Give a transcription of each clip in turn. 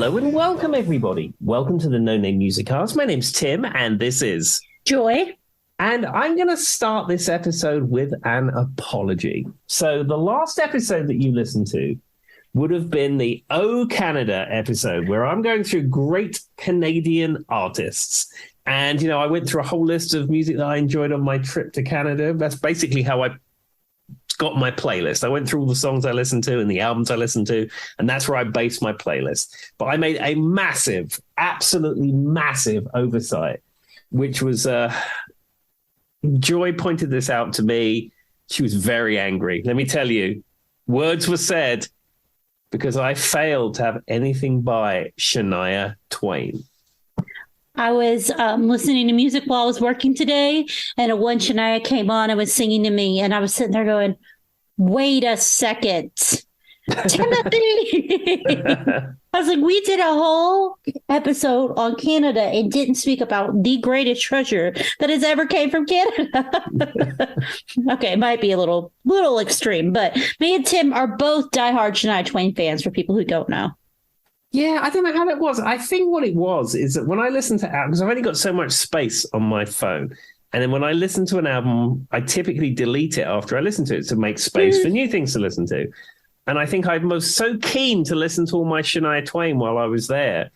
Hello and welcome, everybody. Welcome to the No Name Music Cast. My name's Tim, and this is Joy. And I'm going to start this episode with an apology. So the last episode that you listened to would have been the Oh Canada episode, where I'm going through great Canadian artists. And, you know, I went through a whole list of music that I enjoyed on my trip to Canada. That's basically how I got my playlist. I went through all the songs I listened to and the albums I listened to, and that's where I based my playlist. But I made a massive, absolutely massive oversight, which was Joy pointed this out to me. She was very angry. Let me tell you, words were said because I failed to have anything by Shania Twain. I was listening to music while I was working today, and a one Shania came on and was singing to me, and I was sitting there going, wait a second, Timothy. I was like, we did a whole episode on Canada and didn't speak about the greatest treasure that has ever came from Canada. Okay, it might be a little extreme, but me and Tim are both diehard Shania Twain fans for people who don't know. Yeah, I don't know how that was. I think what it was is that when I listen to albums, I've only got so much space on my phone. And then when I listen to an album, I typically delete it after I listen to it to make space for new things to listen to. And I think I was so keen to listen to all my Shania Twain while I was there.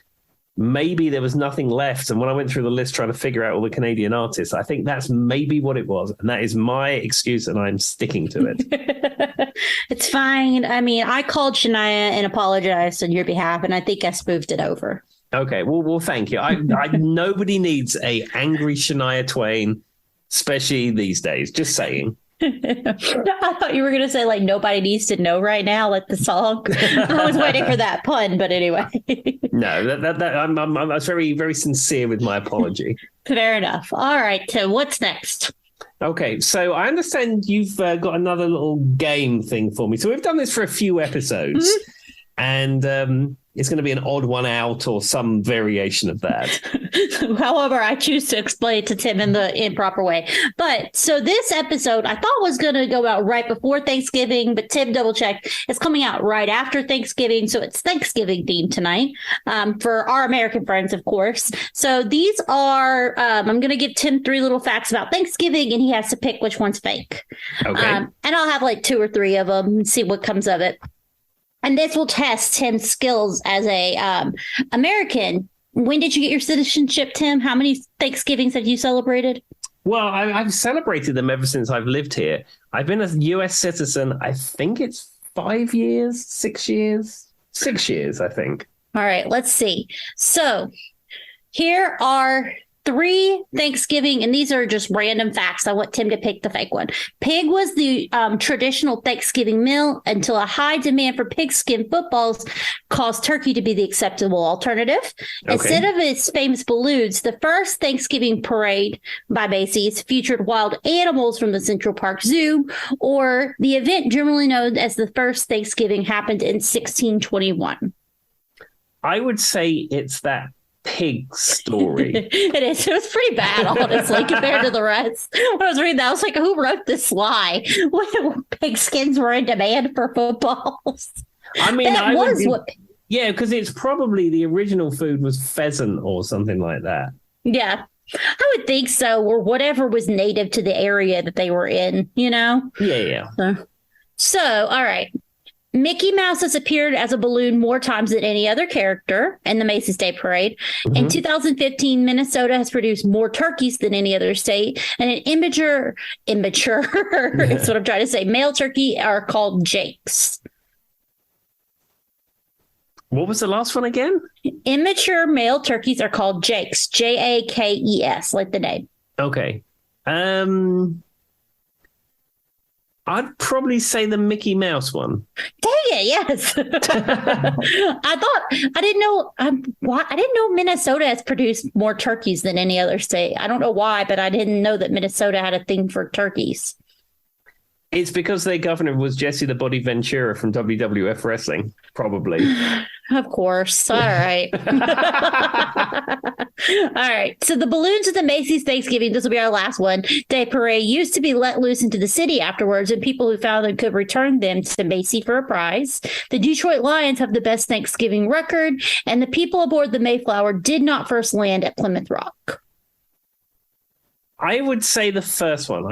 Maybe there was nothing left. And when I went through the list trying to figure out all the Canadian artists, I think that's maybe what it was. And that is my excuse, and I'm sticking to it. It's fine. I mean, I called Shania and apologized on your behalf, and I think I smoothed it over. Okay, well, thank you. I nobody needs a angry Shania Twain, especially these days. Just saying. I thought you were going to say, like, nobody needs to know right now, like the song. I was waiting for that pun, but anyway. No, I was very, very sincere with my apology. Fair enough. All right, so what's next? Okay, so I understand you've got another little game thing for me. So we've done this for a few episodes, and it's going to be an odd one out or some variation of that. However, I choose to explain it to Tim in the improper way. But so this episode I thought was going to go out right before Thanksgiving, but Tim double checked. It's coming out right after Thanksgiving. So it's Thanksgiving themed tonight for our American friends, of course. So these are I'm going to give Tim 3 little facts about Thanksgiving, and he has to pick which one's fake. Okay. And I'll have like 2 or 3 of them and see what comes of it. And this will test Tim's skills as a American. When did you get your citizenship, Tim? How many Thanksgivings have you celebrated? Well, I've celebrated them ever since I've lived here. I've been a U.S. citizen, I think it's 5 years, 6 years, 6 years, I think. All right, let's see. So here are 3 Thanksgiving, and these are just random facts. I want Tim to pick the fake one. Pig was the traditional Thanksgiving meal until a high demand for pigskin footballs caused turkey to be the acceptable alternative. Okay. Instead of its famous balloons, the first Thanksgiving parade by Macy's featured wild animals from the Central Park Zoo, or the event generally known as the first Thanksgiving happened in 1621. I would say it's that pig story. It is. It was pretty bad, honestly, compared to the rest. When I was reading that, I was like, who wrote this lie? When pigskins were in demand for footballs. I mean, yeah, because it's probably the original food was pheasant or something like that. Yeah, I would think so, or whatever was native to the area that they were in, you know? Yeah. So all right. Mickey Mouse has appeared as a balloon more times than any other character in the Macy's Day Parade. Mm-hmm. In 2015, Minnesota has produced more turkeys than any other state. And an immature, is what I'm trying to say, male turkey are called jakes. What was the last one again? Immature male turkeys are called jakes, Jakes, like the name. Okay. I'd probably say the Mickey Mouse one. Dang it, yes. I didn't know Minnesota has produced more turkeys than any other state. I don't know why, but I didn't know that Minnesota had a thing for turkeys. It's because their governor was Jesse the Body Ventura from WWF Wrestling, probably. Of course. All right. All right. So the balloons at the Macy's Thanksgiving, this will be our last one, Day Parade used to be let loose into the city afterwards, and people who found them could return them to Macy for a prize. The Detroit Lions have the best Thanksgiving record, and the people aboard the Mayflower did not first land at Plymouth Rock. I would say the first one.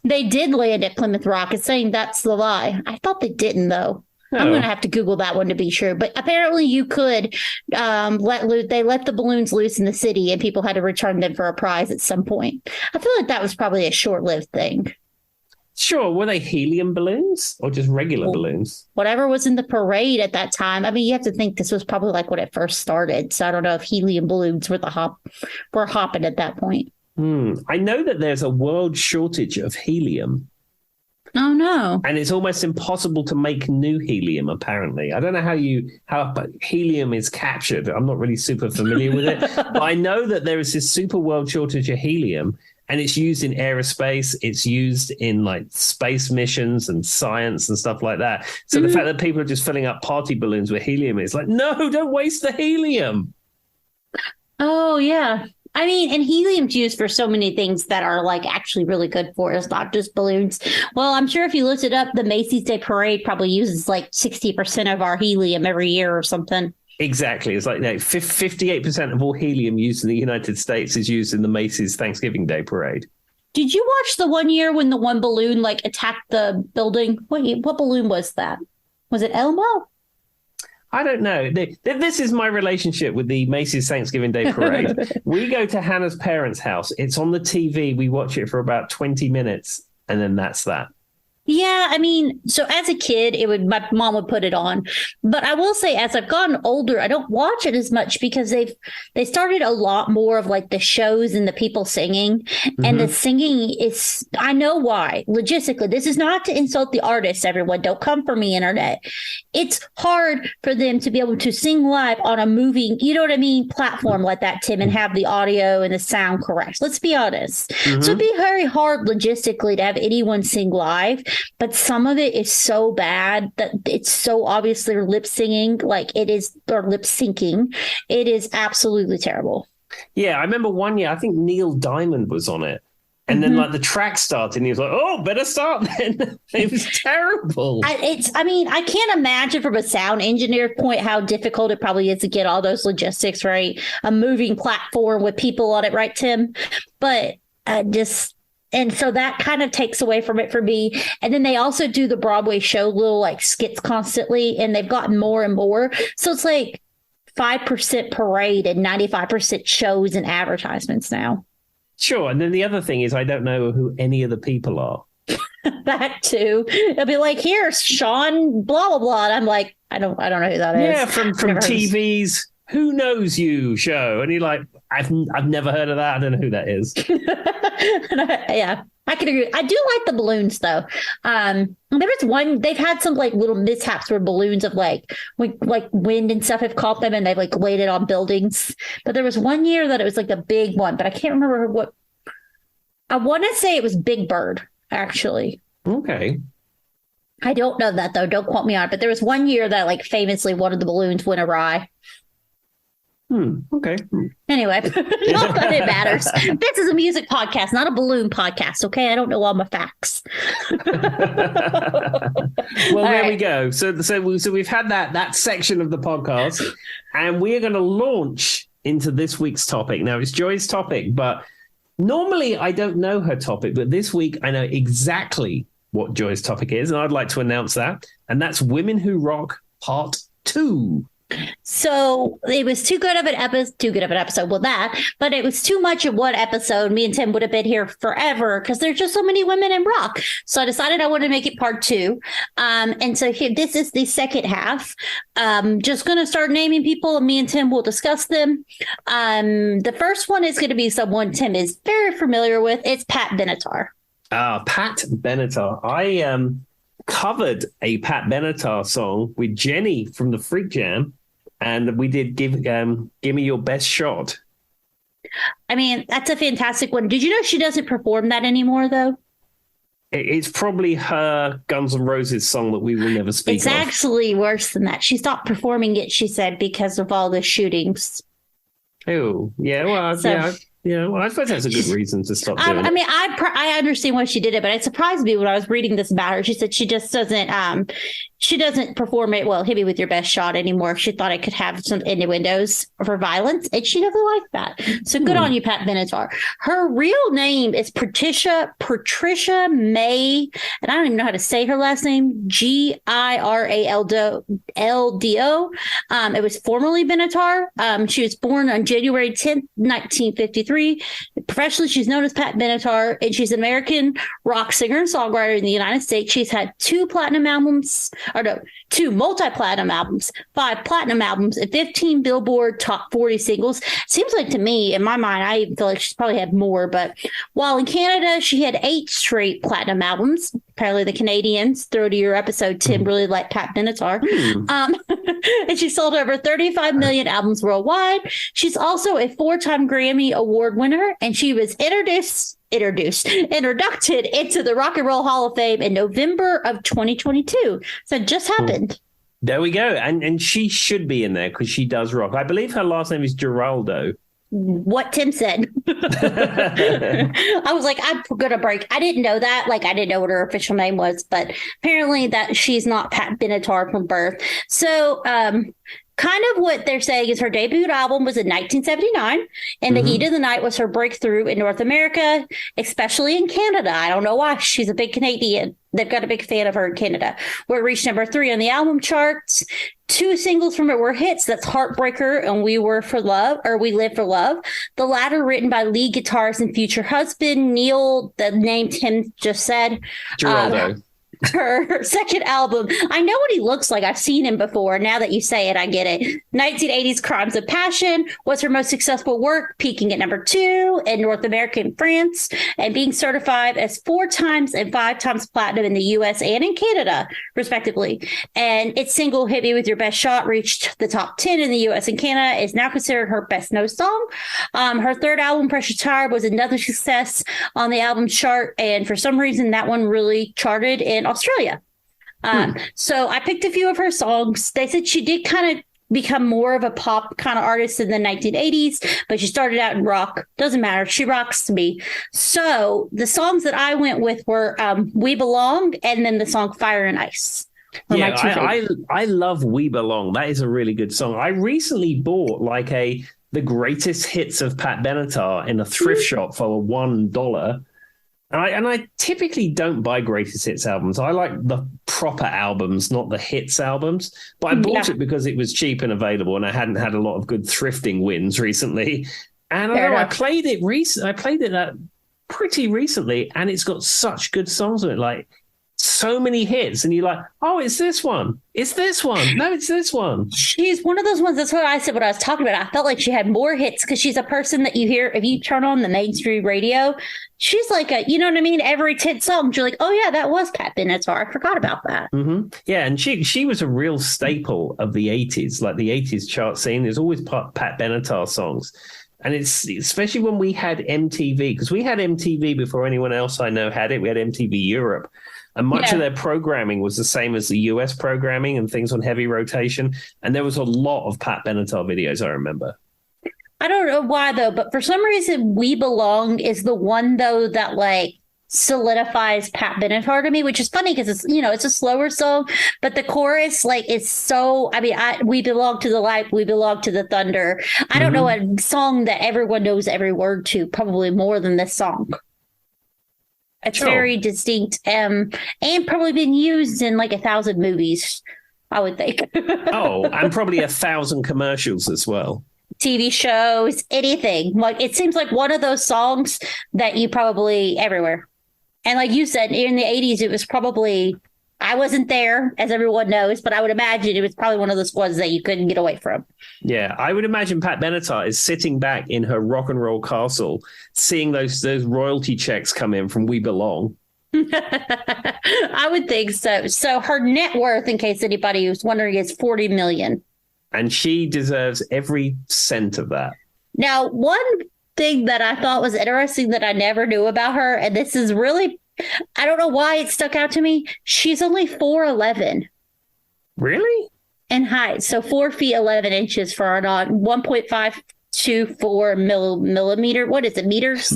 They did land at Plymouth Rock. It's saying that's the lie. I thought they didn't, though. No. I'm going to have to Google that one to be sure. But apparently you could they let the balloons loose in the city and people had to return them for a prize at some point. I feel like that was probably a short-lived thing. Sure. Were they helium balloons or just regular balloons? Whatever was in the parade at that time. I mean, you have to think this was probably like when it first started. So I don't know if helium balloons were hopping at that point. I know that there's a world shortage of helium. Oh, no. And it's almost impossible to make new helium, apparently. I don't know how helium is captured. I'm not really super familiar with it. But I know that there is this super world shortage of helium, and it's used in aerospace. It's used in like space missions and science and stuff like that. So the fact that people are just filling up party balloons with helium, it's like, no, don't waste the helium. Oh, yeah. I mean, and helium's used for so many things that are like actually really good for us, not just balloons. Well, I'm sure if you looked it up, the Macy's Day Parade probably uses like 60% of our helium every year or something. Exactly. It's like 58% of all helium used in the United States is used in the Macy's Thanksgiving Day Parade. Did you watch the one year when the one balloon like attacked the building? Wait, what balloon was that? Was it Elmo? I don't know. This is my relationship with the Macy's Thanksgiving Day Parade. We go to Hannah's parents' house. It's on the TV. We watch it for about 20 minutes, and then that's that. Yeah, I mean, so as a kid, my mom would put it on. But I will say, as I've gotten older, I don't watch it as much because they started a lot more of like the shows and the people singing. Mm-hmm. And the singing is, I know why. Logistically, this is not to insult the artists, everyone. Don't come for me, internet. It's hard for them to be able to sing live on a moving, you know what I mean, platform like that, Tim, and have the audio and the sound correct. Let's be honest. Mm-hmm. So it'd be very hard logistically to have anyone sing live. But some of it is so bad that it's so obviously lip singing, like it is, or lip syncing. It is absolutely terrible. Yeah, I remember one year, I think Neil Diamond was on it. And then like the track started and he was like, oh, better start then. It was terrible. I can't imagine from a sound engineer point how difficult it probably is to get all those logistics right. A moving platform with people on it, right, Tim? But and so that kind of takes away from it for me. And then they also do the Broadway show little like skits constantly, and they've gotten more and more. So it's like 5% parade and 95% shows and advertisements now. Sure. And then the other thing is I don't know who any of the people are. That too. It'll be like, here's Sean blah blah blah. And I'm like, I don't know who that is. Yeah, from TV's Who Knows You show. And you're like, I've never heard of that. I don't know who that is. Yeah, I can agree. I do like the balloons though. There was one, they've had some like little mishaps where balloons of like wind and stuff have caught them and they've like laid it on buildings. But there was one year that it was like a big one, but I can't remember what. I want to say it was Big Bird, actually. Okay. I don't know that though. Don't quote me on it. But there was one year that like famously one of the balloons went awry. Okay. Anyway, not that it matters. This is a music podcast, not a balloon podcast. Okay, I don't know all my facts. Well, there we go. So we've had that section of the podcast, and we are going to launch into this week's topic. Now it's Joy's topic, but normally I don't know her topic, but this week I know exactly what Joy's topic is, and I'd like to announce that, and that's Women Who Rock Part 2. So it was too good of an episode. Well, but it was too much of one episode. Me and Tim would have been here forever because there's just so many women in rock. So I decided I wanted to make it part 2. And so here, this is the second half. Just going to start naming people and me and Tim will discuss them. The first one is going to be someone Tim is very familiar with. It's Pat Benatar. Pat Benatar. I covered a Pat Benatar song with Jenny from the Freak Jam. And we did Give Me Your Best Shot. I mean, that's a fantastic one. Did you know she doesn't perform that anymore, though? It's probably her Guns N' Roses song that we will never speak of. It's actually worse than that. She stopped performing it, she said, because of all the shootings. Oh, yeah. Well, So, yeah. Yeah, well, I suppose that's a good reason to stop doing I it. mean, I understand why she did it, but it surprised me when I was reading this about her. She said she doesn't perform it well. Hit me with your best shot anymore. She thought it could have some innuendos for violence, and she doesn't like that. So good on you, Pat Benatar. Her real name is Patricia May, and I don't even know how to say her last name. Giraldo. It was formerly Benatar. She was born on January 10th, 1953. Professionally, she's known as Pat Benatar, and she's an American rock singer and songwriter in the United States. She's had two multi-platinum albums, 5 platinum albums, and 15 Billboard Top 40 singles. Seems like to me, in my mind, I feel like she's probably had more, but while in Canada, she had 8 straight platinum albums. Apparently the Canadians, throw to your episode, Tim really liked Pat Benatar. And she sold over 35 million albums worldwide. She's also a 4-time Grammy Award winner, and she was inducted into the Rock and Roll Hall of Fame in November of 2022. So it just happened. There we go. And she should be in there because she does rock. I believe her last name is Giraldo. What Tim said. I was like, I'm gonna break. I didn't know that. Like, I didn't know what her official name was, but apparently that she's not Pat Benatar from birth. So, kind of what they're saying is her debut album was in 1979, and The Heat of the Night was her breakthrough in North America, especially in Canada. I don't know why. She's a big Canadian. They've got a big fan of her in Canada, where it reached number 3 on the album charts. 2 singles from it were hits. That's Heartbreaker and We Live for Love. The latter written by lead guitarist and future husband, Neil, the name Tim just said. Giraldo. Her second album, I know what he looks like. I've seen him before. Now that you say it, I get it. 1980s Crimes of Passion was her most successful work, peaking at number 2 in North America and France, and being certified as 4 times and 5 times platinum in the US and in Canada, respectively. And its single Hit Me With Your Best Shot reached the top 10 in the US and Canada, is now considered her best known song. Her third album, Pressure Tire, was another success on the album chart, and for some reason that one really charted in Australia. So I picked a few of her songs. They said she did kind of become more of a pop kind of artist in the 1980s, but she started out in rock. Doesn't matter. She rocks to me. So the songs that I went with were We Belong and then the song Fire and Ice. Yeah, I love We Belong. That is a really good song. I recently bought the greatest hits of Pat Benatar in a thrift shop for $1. And I typically don't buy greatest hits albums. I like the proper albums, not the hits albums. But I bought it because it was cheap and available, and I hadn't had a lot of good thrifting wins recently. And I played it pretty recently, and it's got such good songs on it, like so many hits, and you're like, oh, it's this one. It's this one. No, it's this one. She's one of those ones. That's what I said when I was talking about it. I felt like she had more hits because she's a person that you hear if you turn on the mainstream radio. She's like you know what I mean? Every 10 songs, you're like, oh, yeah, that was Pat Benatar. I forgot about that. Mm-hmm. Yeah, and she was a real staple of the 80s, like the 80s chart scene. There's always Pat Benatar songs. And it's especially when we had MTV, because we had MTV before anyone else I know had it. We had MTV Europe. And much of their programming was the same as the US programming and things on heavy rotation. And there was a lot of Pat Benatar videos, I remember. I don't know why, though, but for some reason, We Belong is the one, though, that solidifies Pat Benatar to me, which is funny because it's a slower song, but the chorus is so. I mean, we belong to the light, we belong to the thunder. I don't know a song that everyone knows every word to, probably more than this song. It's very distinct, and probably been used in 1,000 movies, I would think. Oh, and probably 1,000 commercials as well. TV shows, anything. It seems like one of those songs that you probably everywhere. And like you said, in the 80s, it was probably, I wasn't there, as everyone knows, but I would imagine it was probably one of those ones that you couldn't get away from. Yeah, I would imagine Pat Benatar is sitting back in her rock and roll castle, seeing those royalty checks come in from We Belong. I would think so. So her net worth, in case anybody was wondering, is $40 million. And she deserves every cent of that. Now, one thing that I thought was interesting that I never knew about her, and this is really, I don't know why it stuck out to me. She's only 4'11". Really? In height. So 4 feet 11 inches for an 1.5 0.24 millimeter. What is it? Meters?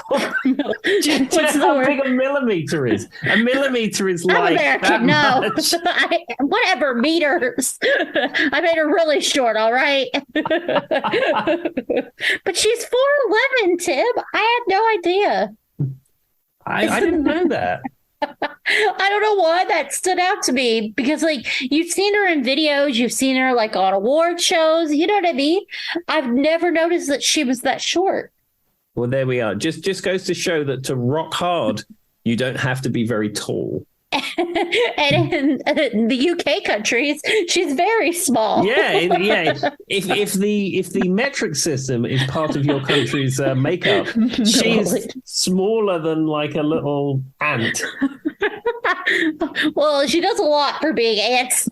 What's how big a millimeter is? A millimeter is like I'm American. No, much. Whatever meters. I made her really short. All right, but she's 4'11", Tim. I had no idea. I didn't know that. I don't know why that stood out to me, because like you've seen her in videos, you've seen her like on award shows, you know what I mean? I've never noticed that she was that short. Well, there we are. Just goes to show that to rock hard, you don't have to be very tall. And in the UK countries, she's very small. Yeah. If the metric system is part of your country's makeup, she's smaller than like a little ant. Well, she does a lot for being ants.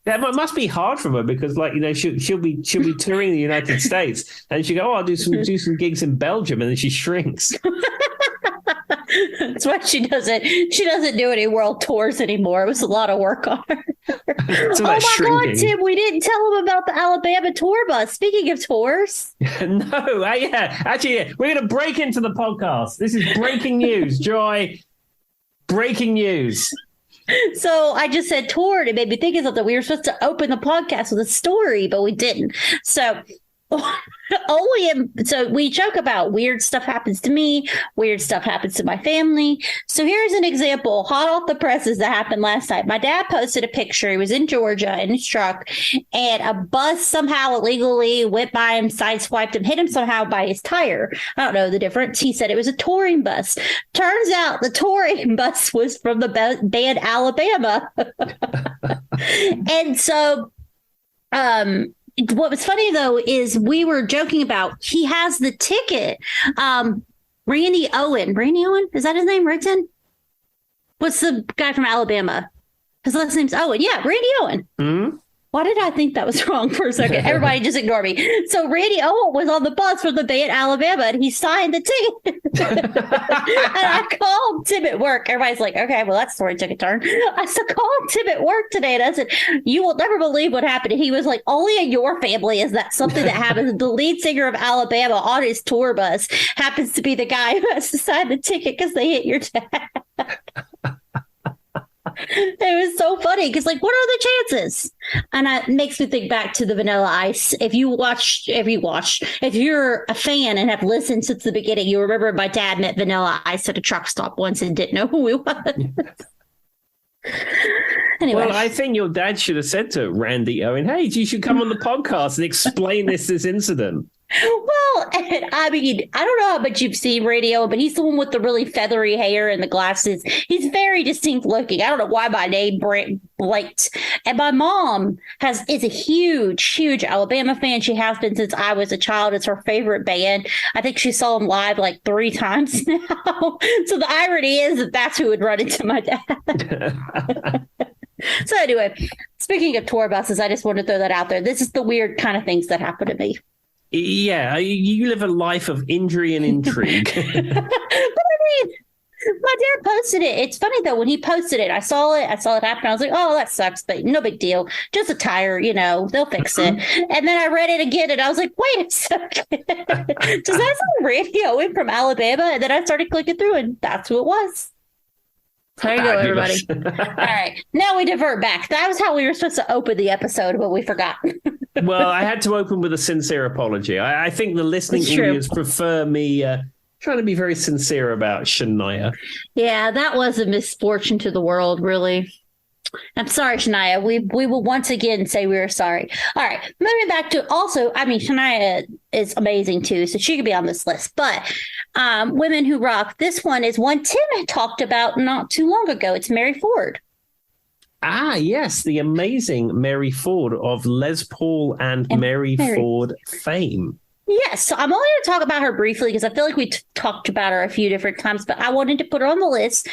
That must be hard for her, because, like, you know, she'll be touring the United States, and she go, "Oh, I'll do some gigs in Belgium," and then she shrinks. That's why she doesn't do any world tours anymore. It was a lot of work on her. So oh my shrinking. God, Tim, we didn't tell him about the Alabama tour bus. Speaking of tours. No, actually, we're going to break into the podcast. This is breaking news, Joy. Breaking news. So I just said tour, and it made me think of something. We were supposed to open the podcast with a story, but we didn't. So so we joke about weird stuff happens to me, weird stuff happens to my family. So here's an example, hot off the presses, that happened last night. My dad posted a picture. He was in Georgia in his truck, and a bus somehow illegally went by him, sideswiped him, hit him somehow by his tire. I don't know the difference. He said it was a touring bus. Turns out the touring bus was from the band Alabama. And so what was funny, though, is we were joking about he has the ticket. Randy Owen. Is that his name, Rickson? What's the guy from Alabama? His last name's Owen. Yeah, Randy Owen. Mm-hmm. Why did I think that was wrong for a second? Everybody just ignore me. So Randy Owen was on the bus from the band Alabama, and he signed the ticket. And I called Tim at work. Everybody's like, okay, well, that story took a turn. I called Tim at work today, and I said, you will never believe what happened. And he was like, only in your family is that something that happens. The lead singer of Alabama on his tour bus happens to be the guy who has to sign the ticket because they hit your dad. It was so funny because, like, what are the chances? And it makes me think back to the Vanilla Ice. If you're a fan and have listened since the beginning, you remember my dad met Vanilla Ice at a truck stop once and didn't know who he was. Anyway. Well, I think your dad should have said to Randy Owen, "Hey, you should come on the podcast and explain this incident." Well, I mean, I don't know how much you've seen Radio, but he's the one with the really feathery hair and the glasses. He's very distinct looking. I don't know why my name blanked. And my mom is a huge Alabama fan. She has been since I was a child. It's her favorite band. I think she saw them live like 3 times now. So the irony is that that's who would run into my dad. So anyway, speaking of tour buses, I just wanted to throw that out there. This is the weird kind of things that happen to me. Yeah, you live a life of injury and intrigue. But I mean, my dad posted it. It's funny, though, when he posted it, I saw it happen. I was like, oh, that sucks, but no big deal. Just a tire, they'll fix it. And then I read it again, and I was like, wait a second. Does that sound Radio from Alabama? And then I started clicking through, and that's who it was. There you go, everybody. All right. Now we divert back. That was how we were supposed to open the episode, but we forgot. Well, I had to open with a sincere apology. I think the listening audience prefer me trying to be very sincere about Shania. Yeah, that was a misfortune to the world, really. I'm sorry, Shania. We will once again say we are sorry. All right. Moving back to Shania is amazing too, so she could be on this list. But women who rock, this one is one Tim had talked about not too long ago. It's Mary Ford. Ah, yes, the amazing Mary Ford of Les Paul and Mary Ford fame. Yes, so I'm only going to talk about her briefly because I feel like we talked about her a few different times, but I wanted to put her on the list.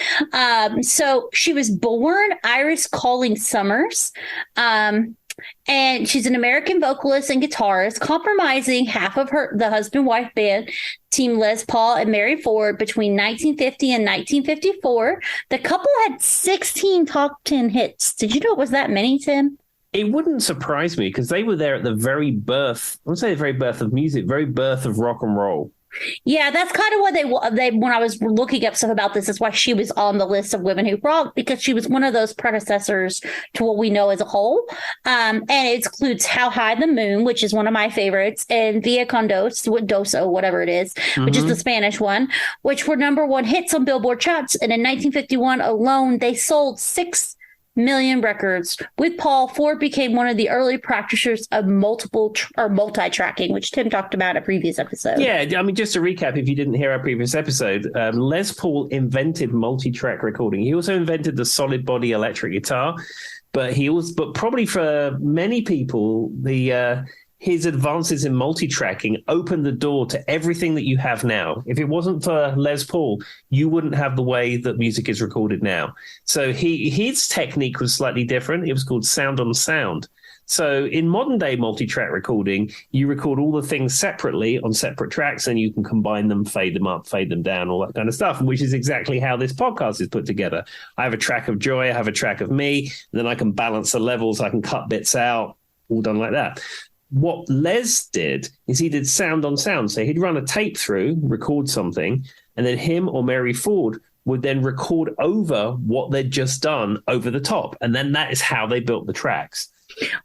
So she was born Iris Calling Summers, and she's an American vocalist and guitarist, compromising half of the husband-wife band team Les Paul and Mary Ford between 1950 and 1954. The couple had 16 top 10 hits. Did you know it was that many, Tim? It wouldn't surprise me because they were there at the very birth, I would say the very birth of music, very birth of rock and roll. Yeah, that's kind of what they when I was looking up stuff about this, is why she was on the list of women who rocked, because she was one of those predecessors to what we know as a whole. And it includes How High the Moon, which is one of my favorites, and Via con Doso, whatever it is, which is the Spanish one, which were number one hits on Billboard charts. And in 1951 alone, they sold 6 million records. With Paul, Ford became one of the early practitioners of multi-tracking, which Tim talked about in a previous episode. Yeah, I mean, just to recap, if you didn't hear our previous episode, Les Paul invented multi-track recording. He also invented the solid body electric guitar, but probably for many people, his advances in multi-tracking opened the door to everything that you have now. If it wasn't for Les Paul, you wouldn't have the way that music is recorded now. So his technique was slightly different. It was called sound on sound. So in modern day multi-track recording, you record all the things separately on separate tracks, and you can combine them, fade them up, fade them down, all that kind of stuff, which is exactly how this podcast is put together. I have a track of Joy, I have a track of me, and then I can balance the levels, I can cut bits out, all done like that. What Les did is he did sound on sound. So he'd run a tape through, record something, and then him or Mary Ford would then record over what they'd just done over the top. And then that is how they built the tracks.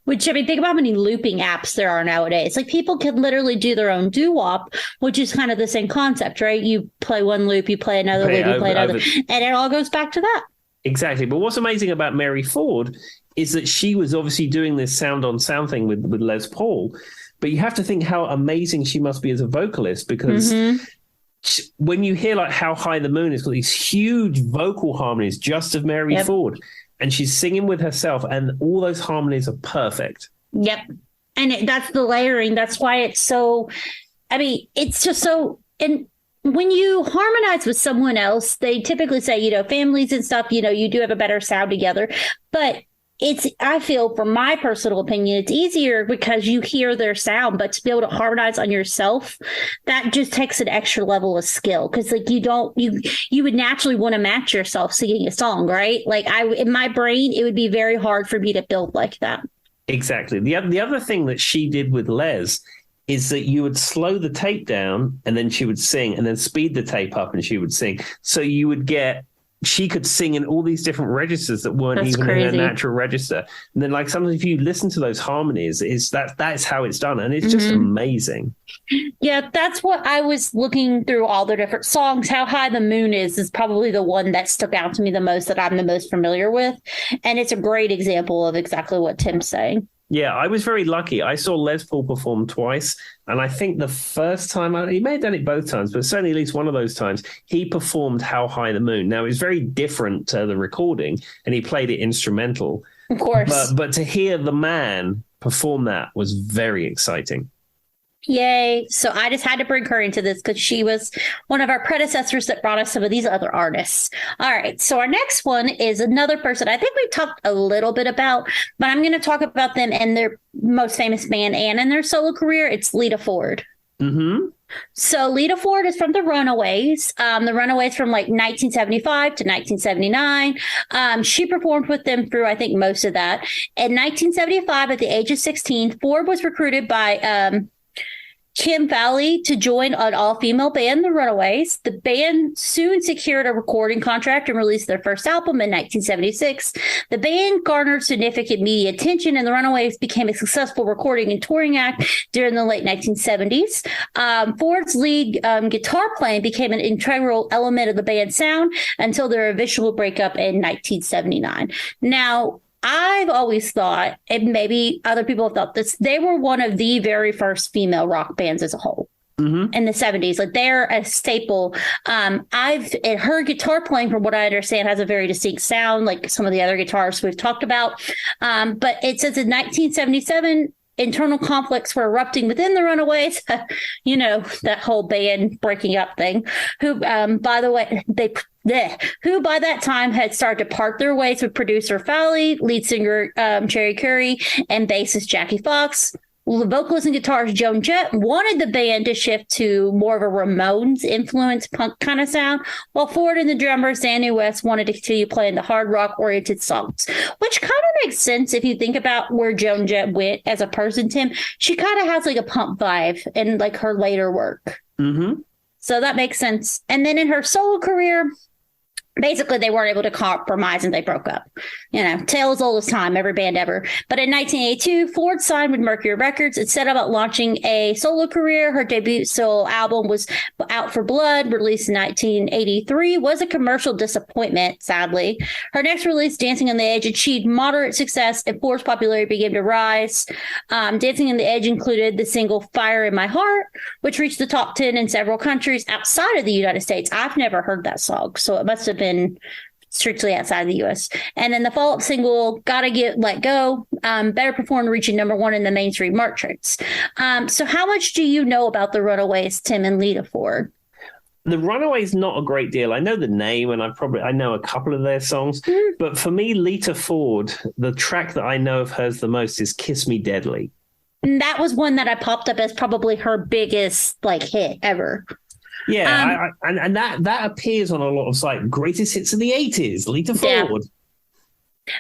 Which, I mean, think about how many looping apps there are nowadays. Like, people can literally do their own doo-wop, which is kind of the same concept, right? You play one loop, you play another loop, you play another, and it all goes back to that. Exactly. But what's amazing about Mary Ford is that she was obviously doing this sound on sound thing with Les Paul, but you have to think how amazing she must be as a vocalist, because when you hear like How High the Moon, it's got these huge vocal harmonies just of Mary Ford, and she's singing with herself, and all those harmonies are perfect. Yep. And that's the layering. That's why it's so, I mean, it's just so, and when you harmonize with someone else, they typically say, you know, families and stuff, you know, you do have a better sound together, but I feel, from my personal opinion, it's easier because you hear their sound, but to be able to harmonize on yourself, that just takes an extra level of skill. Cause like you would naturally want to match yourself singing a song, right? Like in my brain, it would be very hard for me to build like that. Exactly. The other thing that she did with Les is that you would slow the tape down and then she would sing, and then speed the tape up and she would sing. So you would she could sing in all these different registers that weren't even in her natural register. And then, like, sometimes if you listen to those harmonies, that's how it's done. And it's just amazing. Yeah, that's what I was looking through all the different songs. How High the Moon is probably the one that stuck out to me the most, that I'm the most familiar with. And it's a great example of exactly what Tim's saying. Yeah, I was very lucky. I saw Les Paul perform twice, and I think the first time, he may have done it both times, but certainly at least one of those times, he performed How High the Moon. Now, it was very different to the recording, and he played it instrumental. Of course. But to hear the man perform that was very exciting. Yay. So I just had to bring her into this because she was one of our predecessors that brought us some of these other artists. All right. So our next one is another person I think we've talked a little bit about, but I'm going to talk about them in their most famous band and in their solo career. It's Lita Ford. Mm-hmm. So Lita Ford is from the Runaways. The Runaways from like 1975 to 1979. She performed with them through, I think, most of that. In 1975, at the age of 16, Ford was recruited by Kim Fowley to join an all-female band, the Runaways. The band soon secured a recording contract and released their first album in 1976. The band garnered significant media attention, and the Runaways became a successful recording and touring act during the late 1970s. Ford's lead guitar playing became an integral element of the band's sound until their eventual breakup in 1979. Now, I've always thought, and maybe other people have thought this, they were one of the very first female rock bands as a whole in the 70s. Like, they're a staple. Her guitar playing, from what I understand, has a very distinct sound, like some of the other guitarists we've talked about. But it says in 1977, internal conflicts were erupting within the Runaways. You know, that whole band breaking up thing. Who, by the way, who by that time had started to part their ways with producer Fowley, lead singer Cherry Curry, and bassist Jackie Fox. The vocalist and guitarist Joan Jett wanted the band to shift to more of a Ramones influenced punk kind of sound, while Ford and the drummer Danny West wanted to continue playing the hard rock oriented songs, which kind of makes sense if you think about where Joan Jett went as a person, Tim. She kind of has like a punk vibe in like her later work. Mm-hmm. So that makes sense. And then in her solo career, basically, they weren't able to compromise and they broke up. Tale as old as time, every band ever. But in 1982, Ford signed with Mercury Records and set about launching a solo career. Her debut solo album was Out for Blood, released in 1983, was a commercial disappointment, sadly. Her next release, Dancing on the Edge, achieved moderate success and Ford's popularity began to rise. Dancing on the Edge included the single Fire in My Heart, which reached the top 10 in several countries outside of the United States. I've never heard that song, so it must have been strictly outside the U.S. And then the follow-up single, Gotta Get Let Go, better performed, reaching number 1 in the mainstream charts. So how much do you know about the Runaways, Tim and Lita Ford? The Runaways, not a great deal. I know the name and I know a couple of their songs. But for me, Lita Ford, the track that I know of hers the most is Kiss Me Deadly. And that was one that I popped up as probably her biggest hit ever. Yeah, and that appears on a lot of greatest hits of the 80s, Lita Ford. Yeah.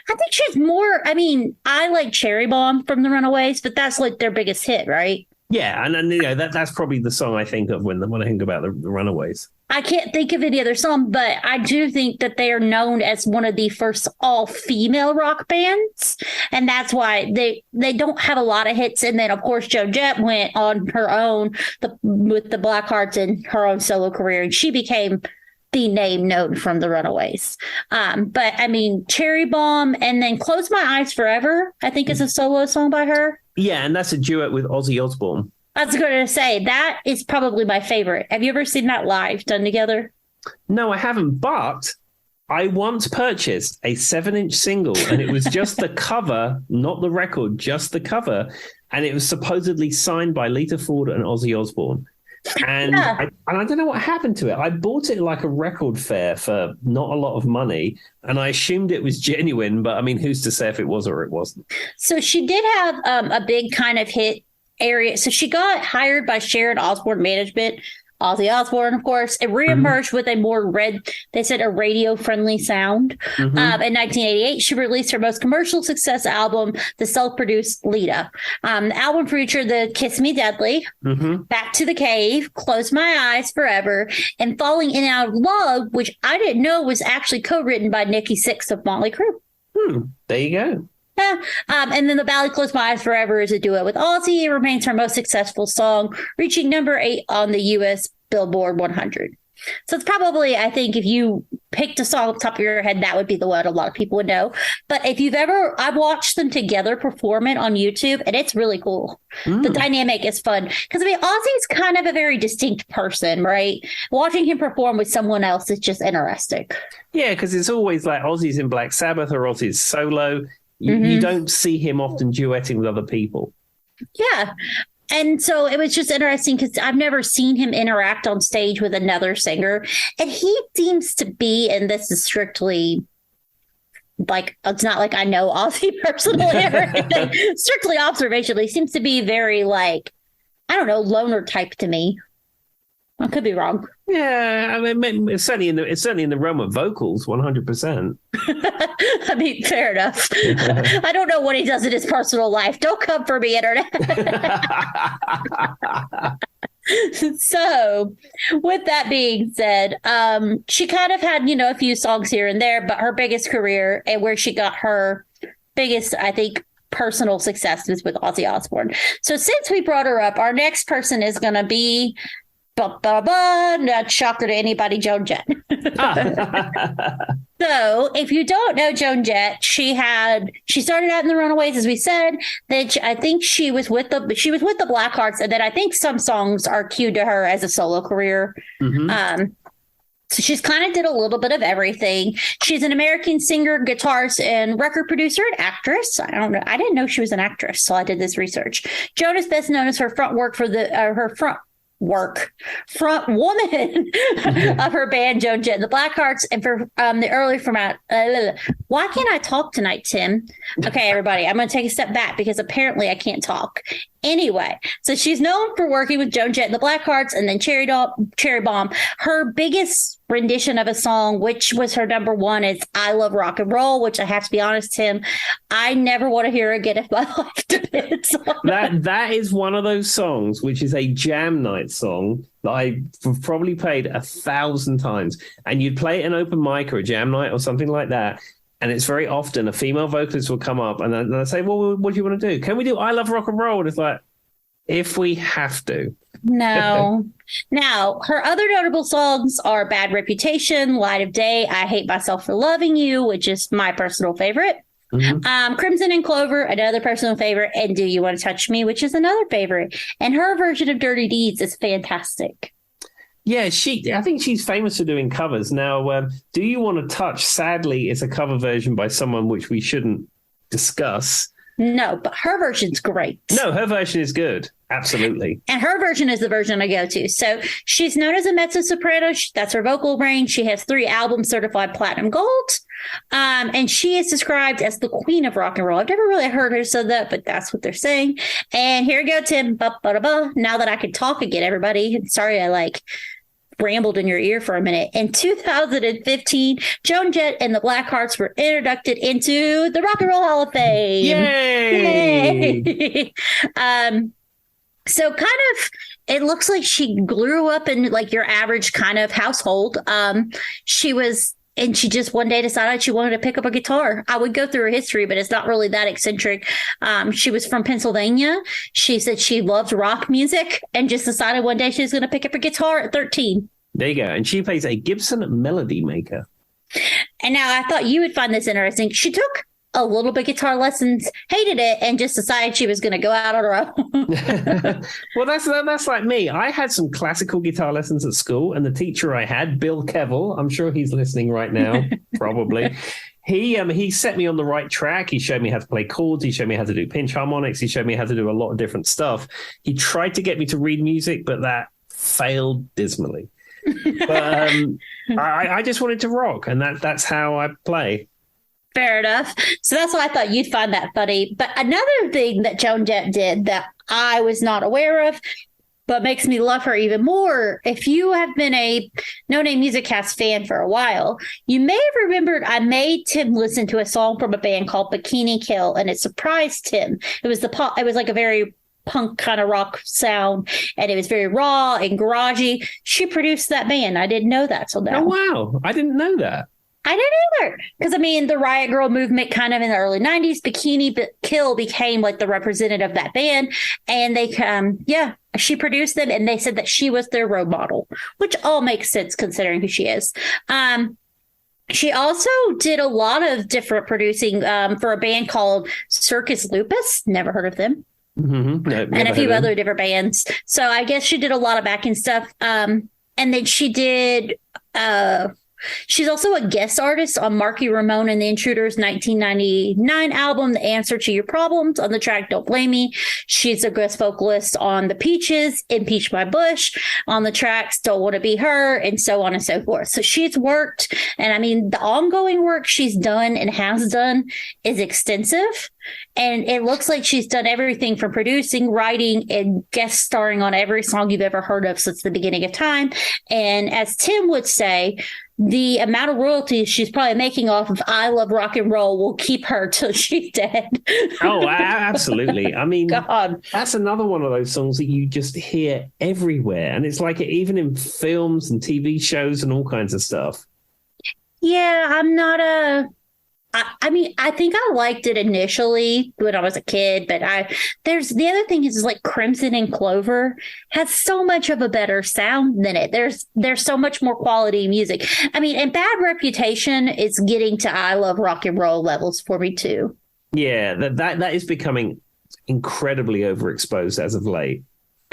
I think she's more, I like Cherry Bomb from the Runaways, but that's their biggest hit, right? Yeah, and that's probably the song I think of when I think about the Runaways. I can't think of any other song, but I do think that they are known as one of the first all-female rock bands, and that's why they don't have a lot of hits. And then, of course, Joan Jett went on her own with the Blackhearts and her own solo career, and she became the name known from the Runaways. But, Cherry Bomb and then Close My Eyes Forever, I think is a solo song by her. Yeah, and that's a duet with Ozzy Osbourne. I was going to say, that is probably my favorite. Have you ever seen that live done together? No, I haven't, but I once purchased a 7-inch single, and it was just the cover, not the record, just the cover, and it was supposedly signed by Lita Ford and Ozzy Osbourne. And, I don't know what happened to it. I bought it like a record fair for not a lot of money, and I assumed it was genuine, but who's to say if it was or it wasn't? So she did have a big kind of hit area. So she got hired by Sharon Osbourne Management, Ozzy Osbourne, of course, and reemerged with a more a radio-friendly sound. In 1988, she released her most commercial success album, the self-produced Lita. The album featured the Kiss Me Deadly, Back to the Cave, Close My Eyes Forever, and Falling In and Out of Love, which I didn't know was actually co-written by Nikki Sixx of Motley Crue. There you go. Yeah. And then the ballad Close My Eyes Forever is a duet with Ozzy. It remains her most successful song, reaching number 8 on the U.S. Billboard 100. So it's probably, I think, if you picked a song off the top of your head, that would be the one a lot of people would know. But if I've watched them together perform it on YouTube, and it's really cool. The dynamic is fun. Because, Ozzy's kind of a very distinct person, right? Watching him perform with someone else is just interesting. Yeah, because it's always like Ozzy's in Black Sabbath or Ozzy's solo. You don't see him often duetting with other people. Yeah. And so it was just interesting because I've never seen him interact on stage with another singer. And he seems to be, and this is strictly it's not like I know Ozzy personally or anything, strictly observationally, seems to be very loner type to me. I could be wrong. Yeah, it's certainly in the realm of vocals, 100%. Fair enough. I don't know what he does in his personal life. Don't come for me, internet. So, with that being said, she kind of had a few songs here and there, but her biggest career and where she got her biggest, I think, personal success was with Ozzy Osbourne. So, since we brought her up, our next person is going to be. Not shocker to anybody, Joan Jett. So, if you don't know Joan Jett, she started out in the Runaways, as we said. Then I think she was with the Blackhearts, and then I think some songs are cued to her as a solo career. So she's kind of did a little bit of everything. She's an American singer, guitarist, and record producer and actress. I don't know. I didn't know she was an actress, so I did this research. Joan is best known as her front work for work. Front woman of her band, Joan, Jett, and the Blackhearts, and for the early format. Why can't I talk tonight, Tim? Okay, everybody, I'm going to take a step back because apparently I can't talk. Anyway, so she's known for working with Joan, Jett, and the Blackhearts, and then Cherry Bomb. Her biggest rendition of a song, which was her number one, is "I Love Rock and Roll," which I have to be honest, Tim, I never want to hear again if my life depends on it. That is one of those songs which is a jam night song that I've probably played 1,000 times. And you'd play it in open mic or a jam night or something like that. And it's very often a female vocalist will come up and they'll say, well, what do you want to do? Can we do "I Love Rock and Roll"? And it's like, if we have to. No. Now, her other notable songs are "Bad Reputation," "Light of Day," "I Hate Myself for Loving You," which is my personal favorite. Mm-hmm. "Crimson and Clover," another personal favorite, and "Do You Want to Touch Me," which is another favorite. And her version of "Dirty Deeds" is fantastic. Yeah, I think she's famous for doing covers. Now, "Do You Want to Touch," sadly, is a cover version by someone which we shouldn't discuss. No, but her version's great. No, her version is good. Absolutely. And her version is the version I go to. So she's known as a mezzo-soprano. That's her vocal range. She has 3 albums certified platinum gold. And she is described as the queen of rock and roll. I've never really heard her say that, but that's what they're saying. And here we go, Tim. Now that I can talk again, everybody. Sorry, I rambled in your ear for a minute. In 2015, Joan, Jett, and the Blackhearts were inducted into the Rock and Roll Hall of Fame. Yay! So kind of, it looks like she grew up in your average kind of household. She just one day decided she wanted to pick up a guitar. I would go through her history, but it's not really that eccentric. She was from Pennsylvania. She said she loved rock music and just decided one day she was going to pick up a guitar at 13. There you go. And she plays a Gibson Melody Maker. And now I thought you would find this interesting. She took a little bit guitar lessons, hated it, and just decided she was going to go out on her own. Well, that's like me. I had some classical guitar lessons at school, and the teacher I had, Bill Kevill, I'm sure he's listening right now, probably. He set me on the right track. He showed me how to play chords. He showed me how to do pinch harmonics. He showed me how to do a lot of different stuff. He tried to get me to read music, but that failed dismally. But I just wanted to rock, and that's how I play. Fair enough. So that's why I thought you'd find that funny. But another thing that Joan Jett did that I was not aware of, but makes me love her even more, if you have been a No Name Music Cast fan for a while, you may have remembered I made Tim listen to a song from a band called Bikini Kill, and it surprised Tim. It was like a very punk kind of rock sound, and it was very raw and garagey. She produced that band. I didn't know that till now. Oh, wow. I didn't know that. I didn't either. Because, the Riot Girl movement kind of in the early 90s, Bikini Kill became the representative of that band. And they, she produced them, and they said that she was their role model, which all makes sense considering who she is. She also did a lot of different producing for a band called Circus Lupus. Never heard of them. Mm-hmm. No, and a few other different bands. So I guess she did a lot of backing stuff. And then she did... she's also a guest artist on Marky Ramone and the Intruders' 1999 album, The Answer to Your Problems, on the track Don't Blame Me. She's a guest vocalist on The Peaches, Impeach My Bush, on the tracks Don't Want to Be Her, and so on and so forth. So she's worked, and the ongoing work she's done and has done is extensive. And it looks like she's done everything from producing, writing, and guest starring on every song you've ever heard of since the beginning of time. And as Tim would say, the amount of royalties she's probably making off of I Love Rock and Roll will keep her till she's dead. Oh, absolutely. God. That's another one of those songs that you just hear everywhere. And it's even in films and TV shows and all kinds of stuff. Yeah, I'm not I think I liked it initially when I was a kid, but there's the other thing is Crimson and Clover has so much of a better sound than it. There's so much more quality music. And Bad Reputation is getting to I Love Rock and Roll levels for me too. Yeah, that is becoming incredibly overexposed as of late.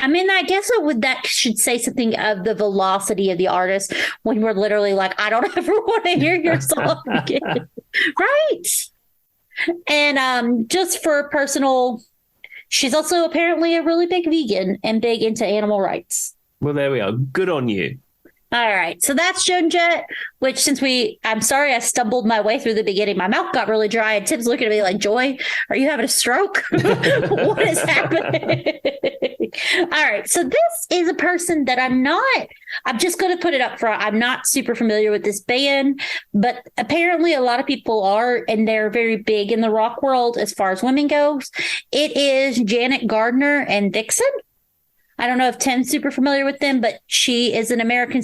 I guess that should say something of the velocity of the artist when we're literally I don't ever want to hear your song again. Right. And just for personal, she's also apparently a really big vegan and big into animal rights. Well, there we are. Good on you. All right. So that's Joan Jett, which I'm sorry I stumbled my way through the beginning. My mouth got really dry and Tim's looking at me like, Joy, are you having a stroke? What is happening? All right. So this is a person that I'm just going to put it up front. I'm not super familiar with this band, but apparently a lot of people are, and they're very big in the rock world as far as women goes. It is Janet Gardner and Vixen. I don't know if Tim's super familiar with them, but she is an American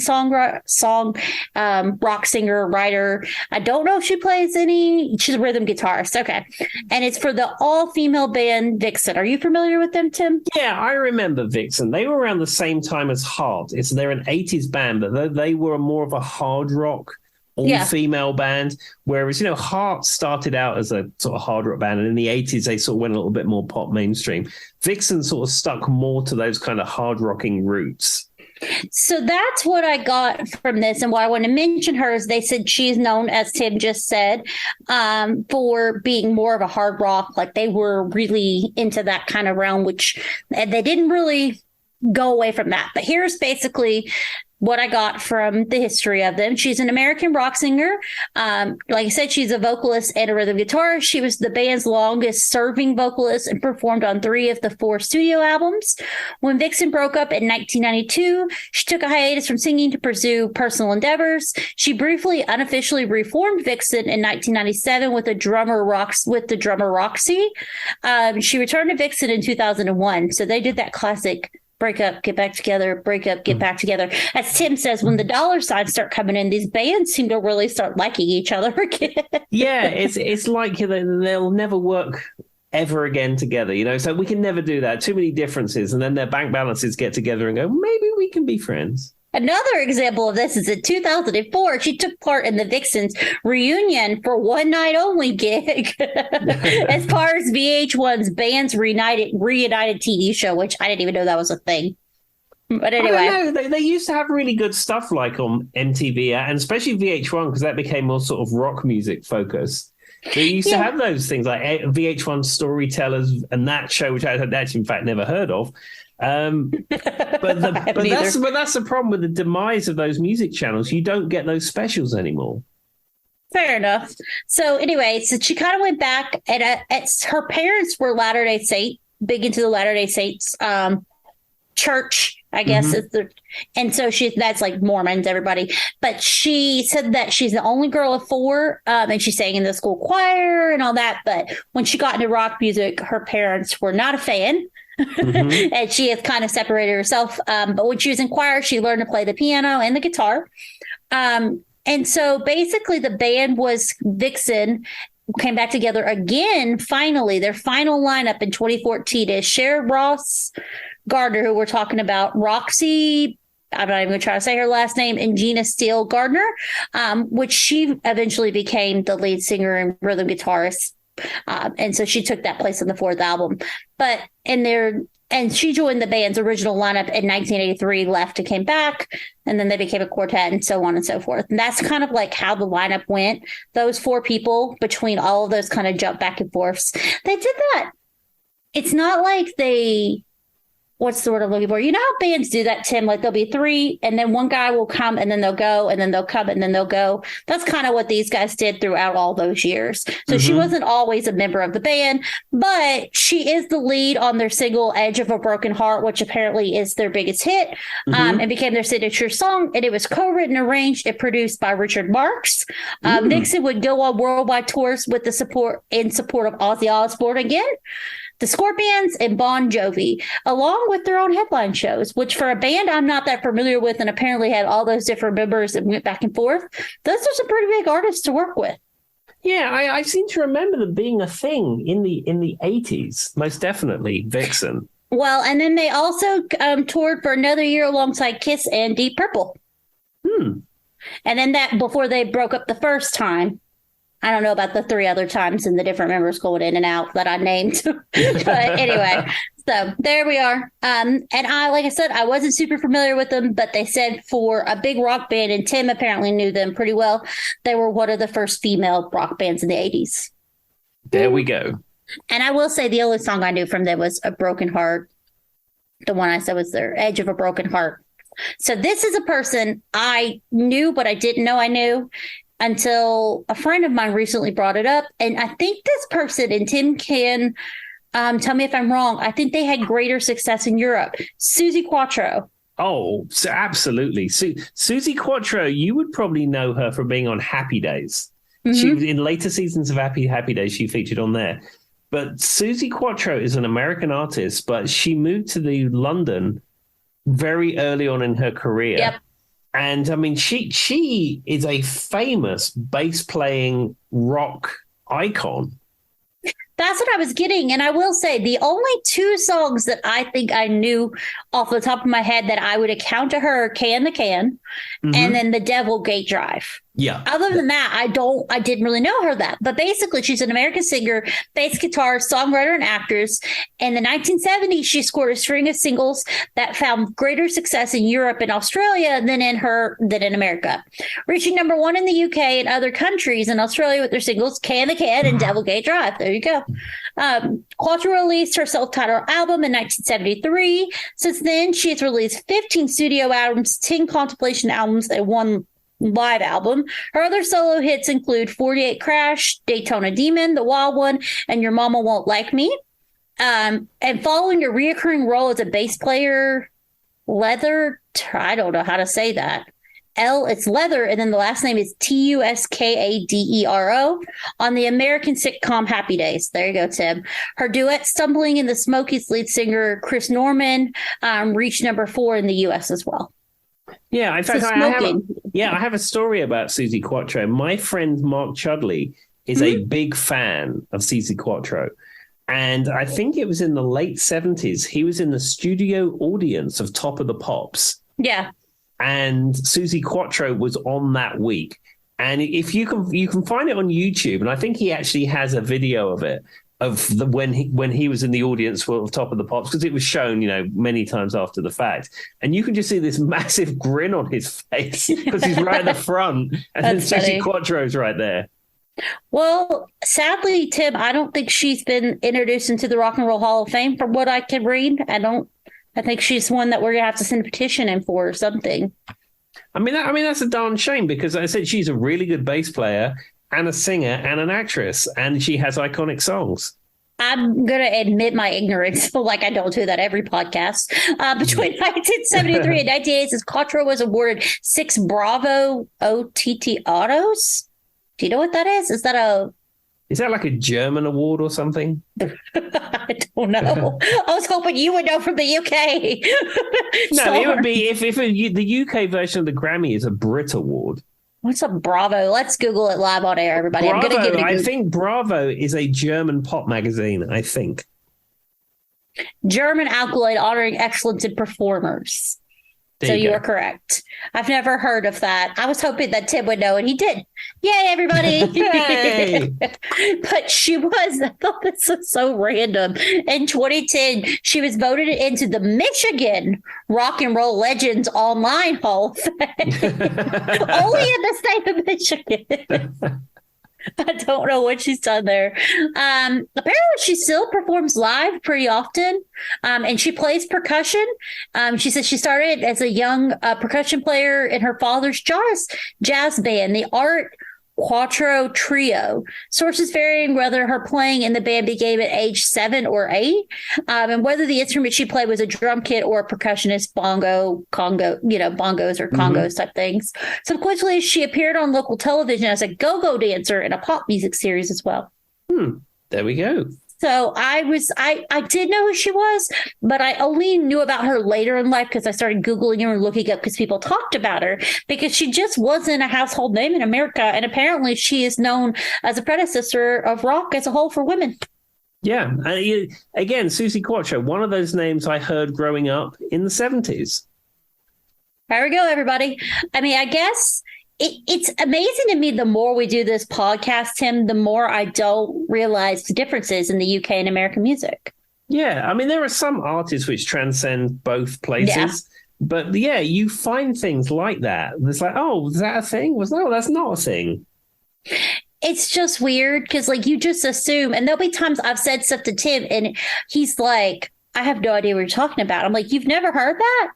rock singer, writer. I don't know if she plays she's a rhythm guitarist. Okay. And it's for the all-female band Vixen. Are you familiar with them, Tim? Yeah, I remember Vixen. They were around the same time as Heart. They're an 80s band, but they were more of a hard rock, all-female band, whereas, Heart started out as a sort of hard rock band, and in the 80s, they sort of went a little bit more pop mainstream. Vixen sort of stuck more to those kind of hard rocking roots. So that's what I got from this. And why I want to mention her is they said she's known, as Tim just said, for being more of a hard rock. Like they were really into that kind of realm, which they didn't really go away from that. But here's basically what I got from the history of them. She's an American rock singer. Like I said, she's a vocalist and a rhythm guitarist. She was the band's longest serving vocalist and performed on 3 of the 4 studio albums. When Vixen broke up in 1992, she took a hiatus from singing to pursue personal endeavors. She briefly unofficially reformed Vixen in 1997 with the drummer Roxy. She returned to Vixen in 2001. So they did that classic break up, get back together, break up, get back together. As Tim says, when the dollar signs start coming in, these bands seem to really start liking each other again. Yeah, it's like they'll never work ever again together, so we can never do that. Too many differences, and then their bank balances get together and go, maybe we can be friends. Another example of this is in 2004, she took part in the Vixens reunion for One Night Only gig as part of VH1's Bands Reunited TV show, which I didn't even know that was a thing. But anyway. I don't know. They used to have really good stuff like on MTV and especially VH1 because that became more sort of rock music focused. They used to have those things like VH1 Storytellers and that show, which I had actually, in fact, never heard of. But that's the problem with the demise of those music channels. You don't get those specials anymore. Fair enough. So anyway, so she kind of went back, and her parents were Latter-day Saint, big into the Latter-day Saints church, I guess. And so that's like Mormons, everybody. But she said that she's the only girl of 4, and she sang in the school choir and all that. But when she got into rock music, her parents were not a fan. And she has kind of separated herself. But when she was in choir, she learned to play the piano and the guitar. And so basically the band was Vixen came back together again. Finally, their final lineup in 2014 is Sharon Ross Gardner, who we're talking about, Roxy, I'm not even going to try to say her last name, and Gina Steele Gardner, which she eventually became the lead singer and rhythm guitarist. And so she took that place on the 4th album. And she joined the band's original lineup in 1983, left and came back, and then they became a quartet and so on and so forth. And that's kind of like how the lineup went. Those 4 people between all of those kind of jump back and forths. They did that. It's not like what's the word I'm looking for? You know how bands do that, Tim? Like there'll be 3 and then one guy will come and then they'll go and then they'll come and then they'll go. That's kind of what these guys did throughout all those years. So she wasn't always a member of the band, but she is the lead on their single Edge of a Broken Heart, which apparently is their biggest hit, and became their signature song. And it was co-written, arranged, and produced by Richard Marx. Vixen would go on worldwide tours with support of Ozzy Osbourne again, the Scorpions, and Bon Jovi, along with their own headline shows, which for a band I'm not that familiar with and apparently had all those different members that went back and forth, those are some pretty big artists to work with. Yeah, I seem to remember them being a thing in the 80s, most definitely, Vixen. Well, and then they also toured for another year alongside Kiss and Deep Purple. And then that before they broke up the first time. I don't know about the 3 other times and the different members going in and out that I named. But anyway, so there we are. And like I said, I wasn't super familiar with them, but they said for a big rock band, and Tim apparently knew them pretty well, they were one of the first female rock bands in the 80s. There we go. And I will say the only song I knew from them was A Broken Heart. The one I said was their Edge of a Broken Heart. So this is a person I knew, but I didn't know I knew until a friend of mine recently brought it up. And I think this person, and Tim can tell me if I'm wrong, I think they had greater success in Europe. Suzi Quatro. Oh, so absolutely. Suzi Quatro, you would probably know her from being on Happy Days. She was in later seasons of Happy Days. She featured on there. But Suzi Quatro is an American artist, but she moved to London very early on in her career. Yep. And I mean, she is a famous bass playing rock icon. That's what I was getting. And I will say the only two songs that I think I knew off the top of my head that I would account to her, Can the Can, and then The Devil Gate Drive. Yeah. Other than that, I didn't really know her that. But basically, she's an American singer, bass guitarist, songwriter, and actress. In the 1970s, she scored a string of singles that found greater success in Europe and Australia than in America, reaching number one in the UK and other countries. In Australia with their singles Can the Can and Devil Gate Drive. There you go. Quatro released her self-titled album in 1973. Since then, she has released 15 studio albums, 10 compilation albums, and one live album. Her other solo hits include 48 Crash, Daytona Demon, The Wild One, and Your Mama Won't Like Me. And following a reoccurring role as a bass player, I don't know how to say that. It's Leather, and then the last name is Tuskadero on the American sitcom Happy Days. There you go, Tim. Her duet, Stumbling in the Smokies lead singer Chris Norman, reached number 4 in the U.S. as well. Yeah, in fact, I have a story about Suzi Quatro. My friend Mark Chudley is a big fan of Suzi Quatro. And I think it was in the late 70s. He was in the studio audience of Top of the Pops. Yeah. And Suzi Quatro was on that week. And if you can find it on YouTube, and I think he actually has a video of it, when he was in the audience for Top of the Pops, because it was shown, many times after the fact. And you can just see this massive grin on his face because he's right at the front, and then Suzi Quatro's right there. Well, sadly, Tim, I don't think she's been introduced into the Rock and Roll Hall of Fame from what I can read. I think she's one that we're going to have to send a petition in for or something. I mean, that's a darn shame because I said she's a really good bass player and a singer and an actress, and she has iconic songs. I'm going to admit my ignorance, like I don't do that every podcast. Between 1973 and 1980, Quatro was awarded 6 Bravo OTT Autos. Do you know what that is? Is that like a German award or something? I don't know. I was hoping you would know from the UK. No, it would be if the UK version of the Grammy is a Brit award. What's a Bravo? Let's Google it live on air, everybody. Bravo, I'm going to give it I think Bravo is a German pop magazine, I think. German accolade honoring excellence in performers. So you are correct. I've never heard of that. I was hoping that Tim would know, and he did. Yay, everybody. Yay. But I thought this was so random. In 2010, she was voted into the Michigan Rock and Roll Legends Online Hall of Fame. Only in the state of Michigan. I don't know what she's done there. Apparently, she still performs live pretty often, and she plays percussion. She says she started as a young percussion player in her father's jazz band, the Art Quattro Trio. Sources varying whether her playing in the band began at age 7 or 8, and whether the instrument she played was a drum kit or a percussionist, bongos or congos type things. Subsequently, she appeared on local television as a go-go dancer in a pop music series as well. There we go. So I did know who she was, but I only knew about her later in life because I started Googling her and looking up because people talked about her, because she just wasn't a household name in America. And apparently she is known as a predecessor of rock as a whole for women. Yeah. Again, Suzi Quatro, one of those names I heard growing up in the 70s. There we go, everybody. I mean, I guess it's amazing to me. The more we do this podcast, Tim, the more I don't realize the differences in the UK and American music. Yeah. I mean, there are some artists which transcend both places. Yeah. But yeah, you find things like that. It's like, oh, is that a thing? No, that's not a thing. It's just weird because, like, you just assume, and there'll be times I've said stuff to Tim and he's like, I have no idea what you're talking about. I'm like, you've never heard that?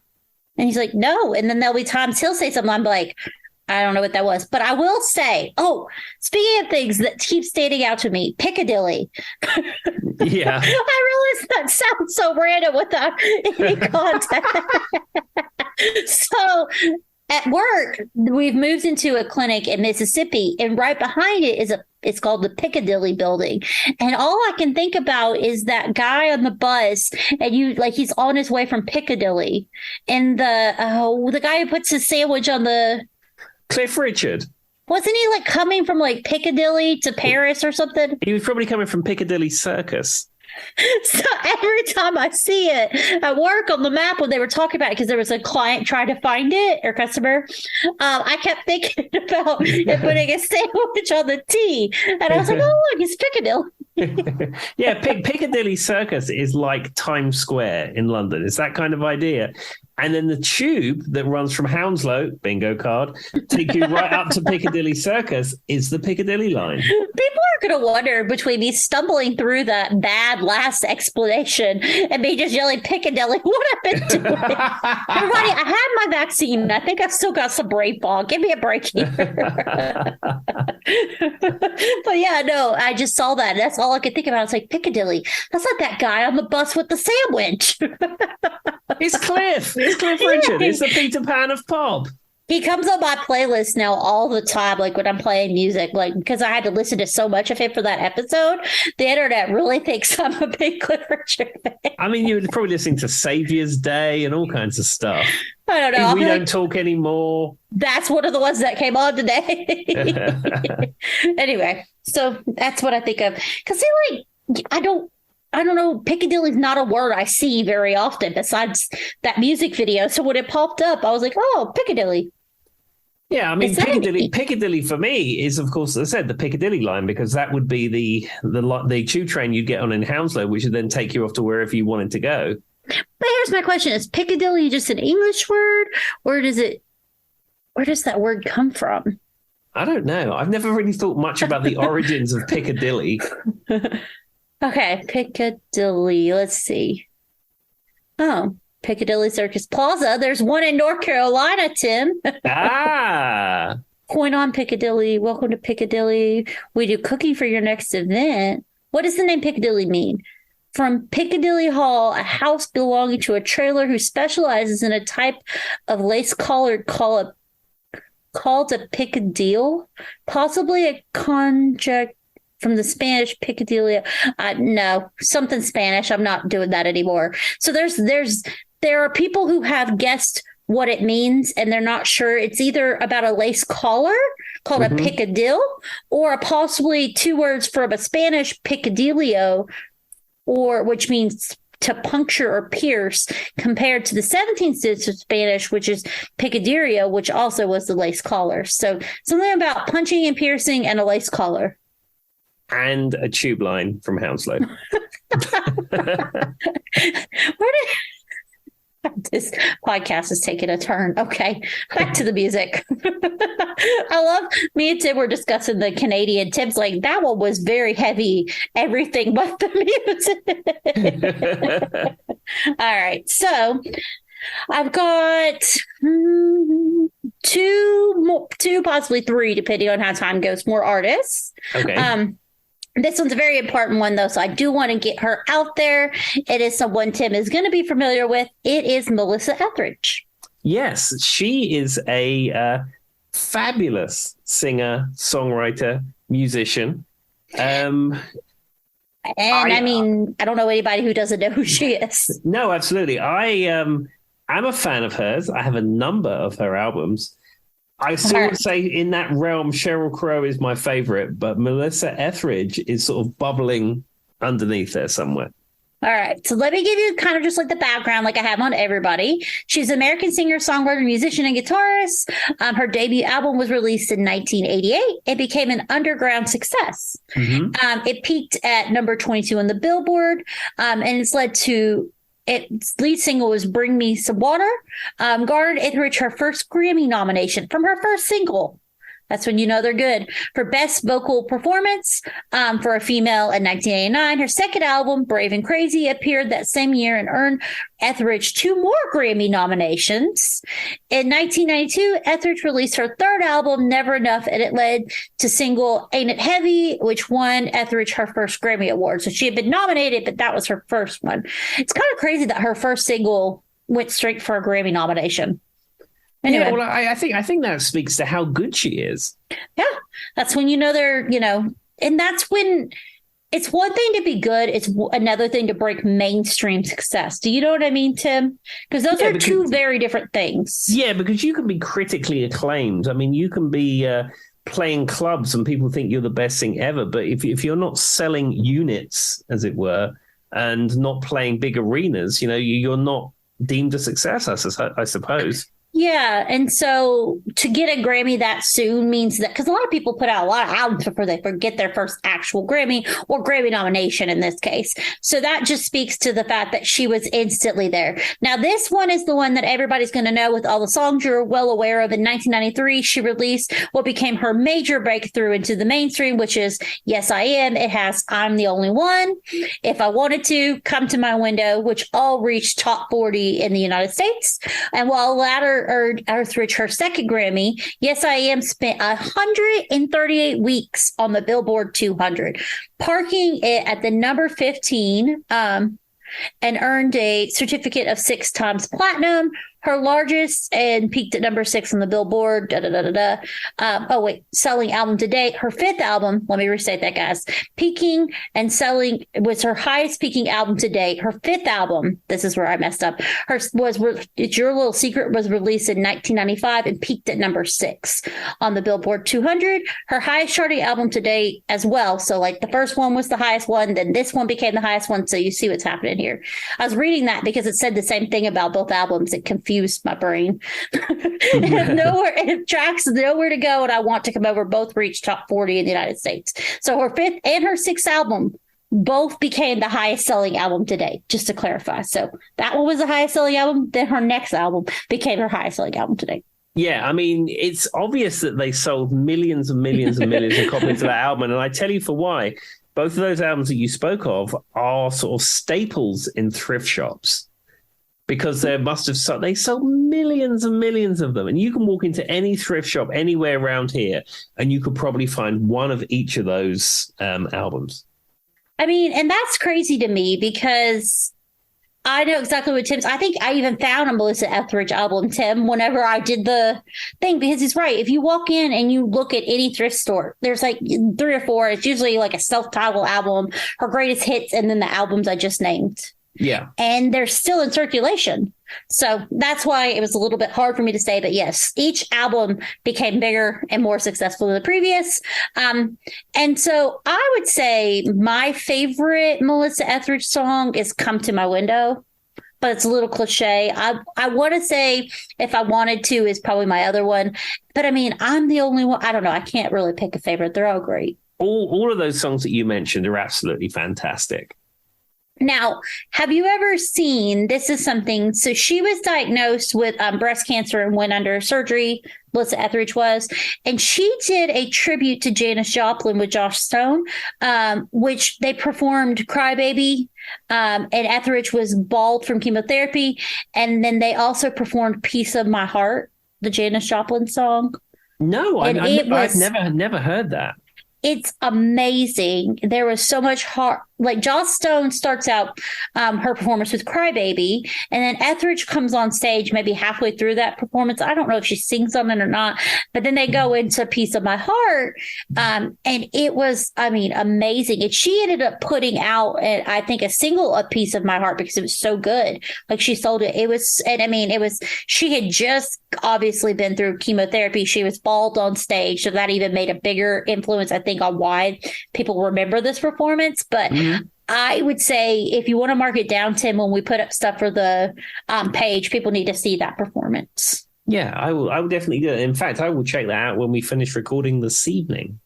And he's like, no. And then there'll be times he'll say something. I'm like, I don't know what that was. But I will say, speaking of things that keep standing out to me, Piccadilly. Yeah. I realize that sounds so random without any context. So at work, we've moved into a clinic in Mississippi, and right behind it it's called the Piccadilly building. And all I can think about is that guy on the bus, and he's on his way from Piccadilly, and the guy who puts his sandwich on the Cliff Richard. Wasn't he like coming from like Piccadilly to Paris or something? He was probably coming from Piccadilly Circus. So every time I see it at work on the map when they were talking about it, because there was a client trying to find it or customer, I kept thinking about it putting a sandwich on the T. And I was like, oh, look, it's Piccadilly. Yeah, Piccadilly Circus is like Times Square in London. It's that kind of idea. And then the tube that runs from Hounslow, bingo card, take you right up to Piccadilly Circus is the Piccadilly line. People are going to wonder between me stumbling through that bad last explanation and me just yelling Piccadilly, what I've been doing. Everybody, I had my vaccine. I think I've still got some brain fog. Give me a break here. But yeah, no, I just saw that. That's all I could think about. It's like Piccadilly. That's not that guy on the bus with the sandwich. It's Cliff. It's Cliff Richard. It's the Peter Pan of pop. He comes on my playlist now all the time, like when I'm playing music, like because I had to listen to so much of him for that episode. The internet really thinks I'm a big Cliff Richard fan. I mean, you're probably listening to Saviour's Day and all kinds of stuff. I don't know. We Don't Talk Anymore. That's one of the ones that came on today. Anyway, so that's what I think of. Because I don't know. Piccadilly's not a word I see very often besides that music video. So when it popped up, I was like, oh, Piccadilly. Yeah, I mean, Piccadilly for me is, of course, as I said, the Piccadilly line, because that would be the tube train you'd get on in Hounslow, which would then take you off to wherever you wanted to go. But here's my question. Is Piccadilly just an English word, or where does that word come from? I don't know. I've never really thought much about the origins of Piccadilly. Okay, Piccadilly. Let's see. Oh, Piccadilly Circus Plaza. There's one in North Carolina, Tim. Ah. Point on Piccadilly. Welcome to Piccadilly. We do cooking for your next event. What does the name Piccadilly mean? From Piccadilly Hall, a house belonging to a trailer who specializes in a type of lace collared called a Piccadille, possibly a conject from the Spanish Piccadilly. No, something Spanish. I'm not doing that anymore. So there are people who have guessed what it means, and they're not sure. It's either about a lace collar called a Piccadille, or possibly two words from a Spanish Piccadillo, or which means to puncture or pierce, compared to the 17th century Spanish, which is Piccadillo, which also was the lace collar. So something about punching and piercing and a lace collar. And a tube line from Hounslow. This podcast is taking a turn. Okay, back to the music. I love, me and Tim were discussing the Canadian. Tim's like, that one was very heavy, everything but the music. All right, so I've got two, possibly three, depending on how time goes, more artists. Okay. This one's a very important one, though, so I do want to get her out there. It is someone Tim is going to be familiar with. It is Melissa Etheridge. Yes, she is a fabulous singer, songwriter, musician. I mean, I don't know anybody who doesn't know who she is. No, absolutely. I'm a fan of hers. I have a number of her albums. I still would say in that realm, Sheryl Crow is my favorite, but Melissa Etheridge is sort of bubbling underneath there somewhere. All right. So let me give you kind of just like the background like I have on everybody. She's an American singer, songwriter, musician, and guitarist. Her debut album was released in 1988. It became an underground success. Mm-hmm. It peaked at number 22 on the Billboard, and it's led to its lead single was Bring Me Some Water. Garnered Etheridge her first Grammy nomination from her first single. That's when you know they're good. For Best Vocal Performance for a female in 1989, her second album, Brave and Crazy, appeared that same year and earned Etheridge 2 more Grammy nominations. In 1992, Etheridge released her third album, Never Enough, and it led to single Ain't It Heavy, which won Etheridge her first Grammy Award. So she had been nominated, but that was her first one. It's kind of crazy that her first single went straight for a Grammy nomination. Anyway. Yeah, well, I think that speaks to how good she is. Yeah, that's when you know they're, and that's when it's one thing to be good. It's another thing to break mainstream success. Do you know what I mean, Tim? Because those are two very different things. Yeah, because you can be critically acclaimed. I mean, you can be playing clubs and people think you're the best thing ever. But if you're not selling units, as it were, and not playing big arenas, you're not deemed a success, I suppose. Yeah. And so to get a Grammy that soon means that, because a lot of people put out a lot of albums before they get their first actual Grammy or Grammy nomination in this case. So that just speaks to the fact that she was instantly there. Now, this one is the one that everybody's going to know with all the songs you're well aware of. In 1993, she released what became her major breakthrough into the mainstream, which is Yes, I Am. It has I'm the Only One, If I Wanted to, Come to My Window, which all reached top 40 in the United States. And while latter Etheridge her second Grammy, Yes, I Am spent 138 weeks on the Billboard 200, parking it at the number 15 and earned a certificate of 6 times platinum, her largest, and peaked at number 6 on the Billboard. Selling album to date. Her fifth album, let me restate that, guys. Peaking and selling was her highest peaking album to date. Her fifth album, this is where I messed up. It's Your Little Secret was released in 1995 and peaked at number 6 on the Billboard 200. Her highest charting album to date as well. So like the first one was the highest one, then this one became the highest one. So you see what's happening here. I was reading that because it said the same thing about both albums. It confused my brain. If tracks nowhere to go and I Want to Come Over both reached top 40 in the United States. So her fifth and her sixth album both became the highest selling album to date, just to clarify. So that one was the highest selling album. Then her next album became her highest selling album to date. Yeah, I mean, it's obvious that they sold millions and millions and millions of copies of that album. And I tell you for why. Both of those albums that you spoke of are sort of staples in thrift shops. Because they sold millions and millions of them. And you can walk into any thrift shop anywhere around here, and you could probably find one of each of those albums. I mean, and that's crazy to me because I know exactly what Tim's. I think I even found a Melissa Etheridge album, Tim, whenever I did the thing, because he's right. If you walk in and you look at any thrift store, there's like 3 or 4. It's usually like a self-titled album, her greatest hits, and then the albums I just named. Yeah. And they're still in circulation. So that's why it was a little bit hard for me to say. But yes, each album became bigger and more successful than the previous. And so I would say my favorite Melissa Etheridge song is Come to My Window. But it's a little cliche. I want to say If I Wanted to is probably my other one. But I mean, I'm the only one. I don't know. I can't really pick a favorite. They're all great. All of those songs that you mentioned are absolutely fantastic. Now, have you ever seen, this is something, so she was diagnosed with breast cancer and went under surgery, Melissa Etheridge was, and she did a tribute to Janis Joplin with Josh Stone, which they performed Cry Baby, and Etheridge was bald from chemotherapy, and then they also performed Piece of My Heart, the Janis Joplin song. No, I've never heard that. It's amazing. There was so much heart. Like Joss Stone starts out her performance with Crybaby, and then Etheridge comes on stage maybe halfway through that performance. I don't know if she sings on it or not, but then they go into Piece of My Heart, and it was, I mean, amazing. And she ended up putting out, I think, a single, A Piece of My Heart, because it was so good. Like she sold it. It was, and I mean, it was, she had just obviously been through chemotherapy. She was bald on stage, so that even made a bigger influence, I think, on why people remember this performance. But I would say if you want to mark it down, Tim, when we put up stuff for the page, people need to see that performance. Yeah, I will definitely do it. In fact, I will check that out when we finish recording this evening.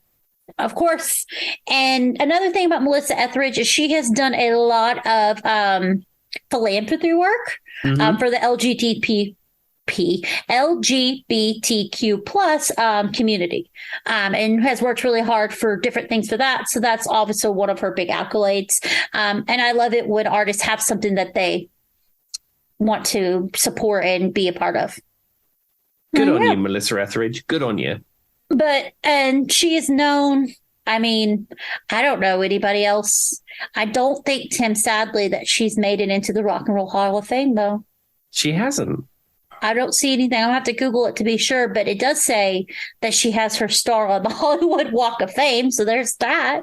Of course. And another thing about Melissa Etheridge is she has done a lot of philanthropy work for the LGBTQ plus community, and has worked really hard for different things for that. So that's also one of her big accolades. And I love it when artists have something that they want to support and be a part of. Good on you, Melissa Etheridge. Good on you. And she is known. I mean, I don't know anybody else. I don't think, Tim, sadly, that she's made it into the Rock and Roll Hall of Fame, though. She hasn't. I don't see anything. I'll have to Google it to be sure, but it does say that she has her star on the Hollywood Walk of Fame. So there's that.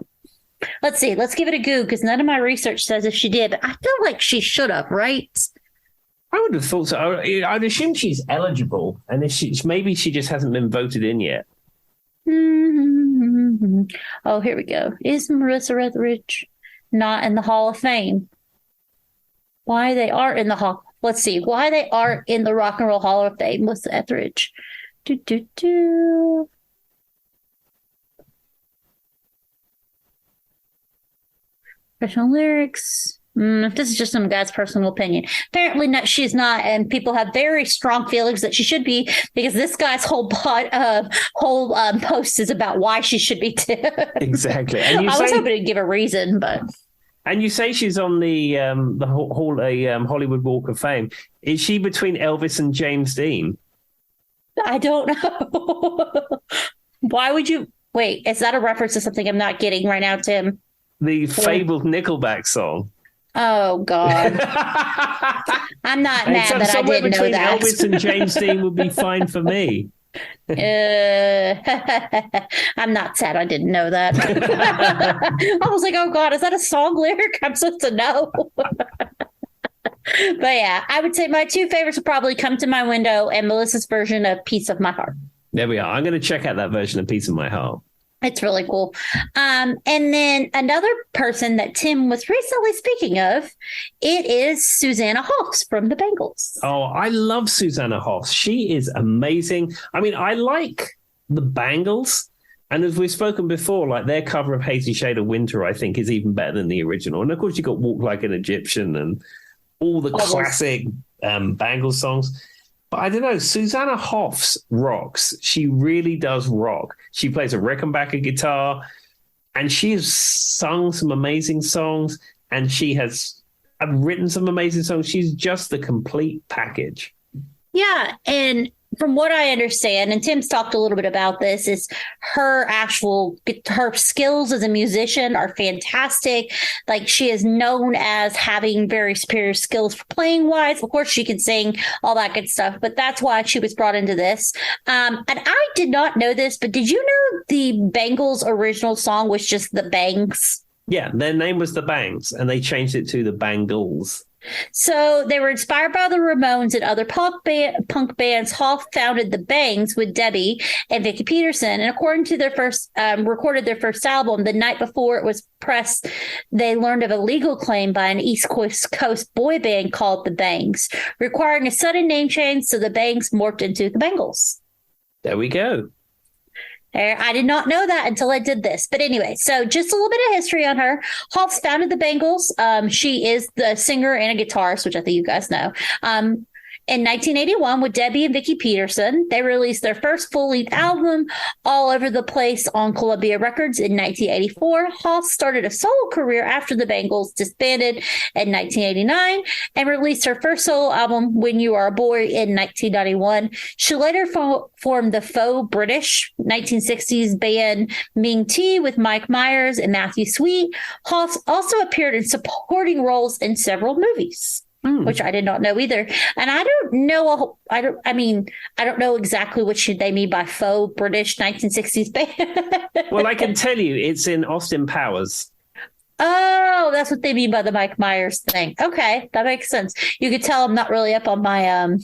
Let's see. Let's give it a go, because none of my research says if she did, but I feel like she should have, right? I would have thought so. I'd assume she's eligible, and if maybe she just hasn't been voted in yet. Mm-hmm. Oh, here we go. Is Melissa Etheridge not in the Hall of Fame? Why they are in the Hall? Let's see. Why they are in the Rock and Roll Hall of Fame, Melissa Etheridge. Professional lyrics. This is just some guy's personal opinion. Apparently, she's not, and people have very strong feelings that she should be, because this guy's whole post is about why she should be too. Exactly. And I was hoping to give a reason, but. And you say she's on the Hollywood Walk of Fame. Is she between Elvis and James Dean? I don't know. Why would you? Wait, is that a reference to something I'm not getting right now, Tim? The fabled Nickelback song. Oh, God. I'm not mad that I didn't know that. Elvis and James Dean would be fine for me. I'm not sad I didn't know that. I was like, oh, God, is that a song lyric? I'm supposed to know. But yeah, I would say my two favorites would probably Come to My Window and Melissa's version of Piece of My Heart. There we are. I'm going to check out that version of Piece of My Heart. It's really cool. And then another person that Tim was recently speaking of, it is Susanna Hoffs from the Bangles. Oh, I love Susanna Hoffs. She is amazing. I mean, I like the Bangles. And as we've spoken before, like their cover of Hazy Shade of Winter, I think, is even better than the original. And of course, you got Walk Like an Egyptian and all the classic Bangles songs. But I don't know, Susanna Hoffs rocks. She really does rock. She plays a Rickenbacker guitar, and she has sung some amazing songs, and she has written some amazing songs. She's just the complete package. Yeah, and from what I understand, and Tim's talked a little bit about this, is her skills as a musician are fantastic. Like, she is known as having very superior skills for playing wise. Of course, she can sing, all that good stuff, but that's why she was brought into this. And I did not know this, but did you know the Bangles' original song was just The Bangs? Yeah, their name was The Bangs, and they changed it to The Bangles. So they were inspired by the Ramones and other punk bands. Hoff founded the Bangs with Debbie and Vicki Peterson, and according to their first recorded their first album, the night before it was pressed, they learned of a legal claim by an East Coast boy band called the Bangs, requiring a sudden name change. So the Bangs morphed into the Bangles. There we go. I did not know that until I did this. But anyway, so just a little bit of history on her. Hoffs founded the Bangles. She is the singer and a guitarist, which I think you guys know. In 1981, with Debbie and Vicki Peterson, they released their first full-length album, All Over the Place, on Columbia Records in 1984. Hoff started a solo career after the Bangles disbanded in 1989 and released her first solo album, When You Are a Boy, in 1991. She later formed the faux British 1960s band Ming T with Mike Myers and Matthew Sweet. Hoff also appeared in supporting roles in several movies. Which I did not know either. And I don't know. I don't know exactly what should they mean by faux British 1960s band. Well, I can tell you it's in Austin Powers. Oh, that's what they mean by the Mike Myers thing. Okay, that makes sense. You could tell I'm not really up on my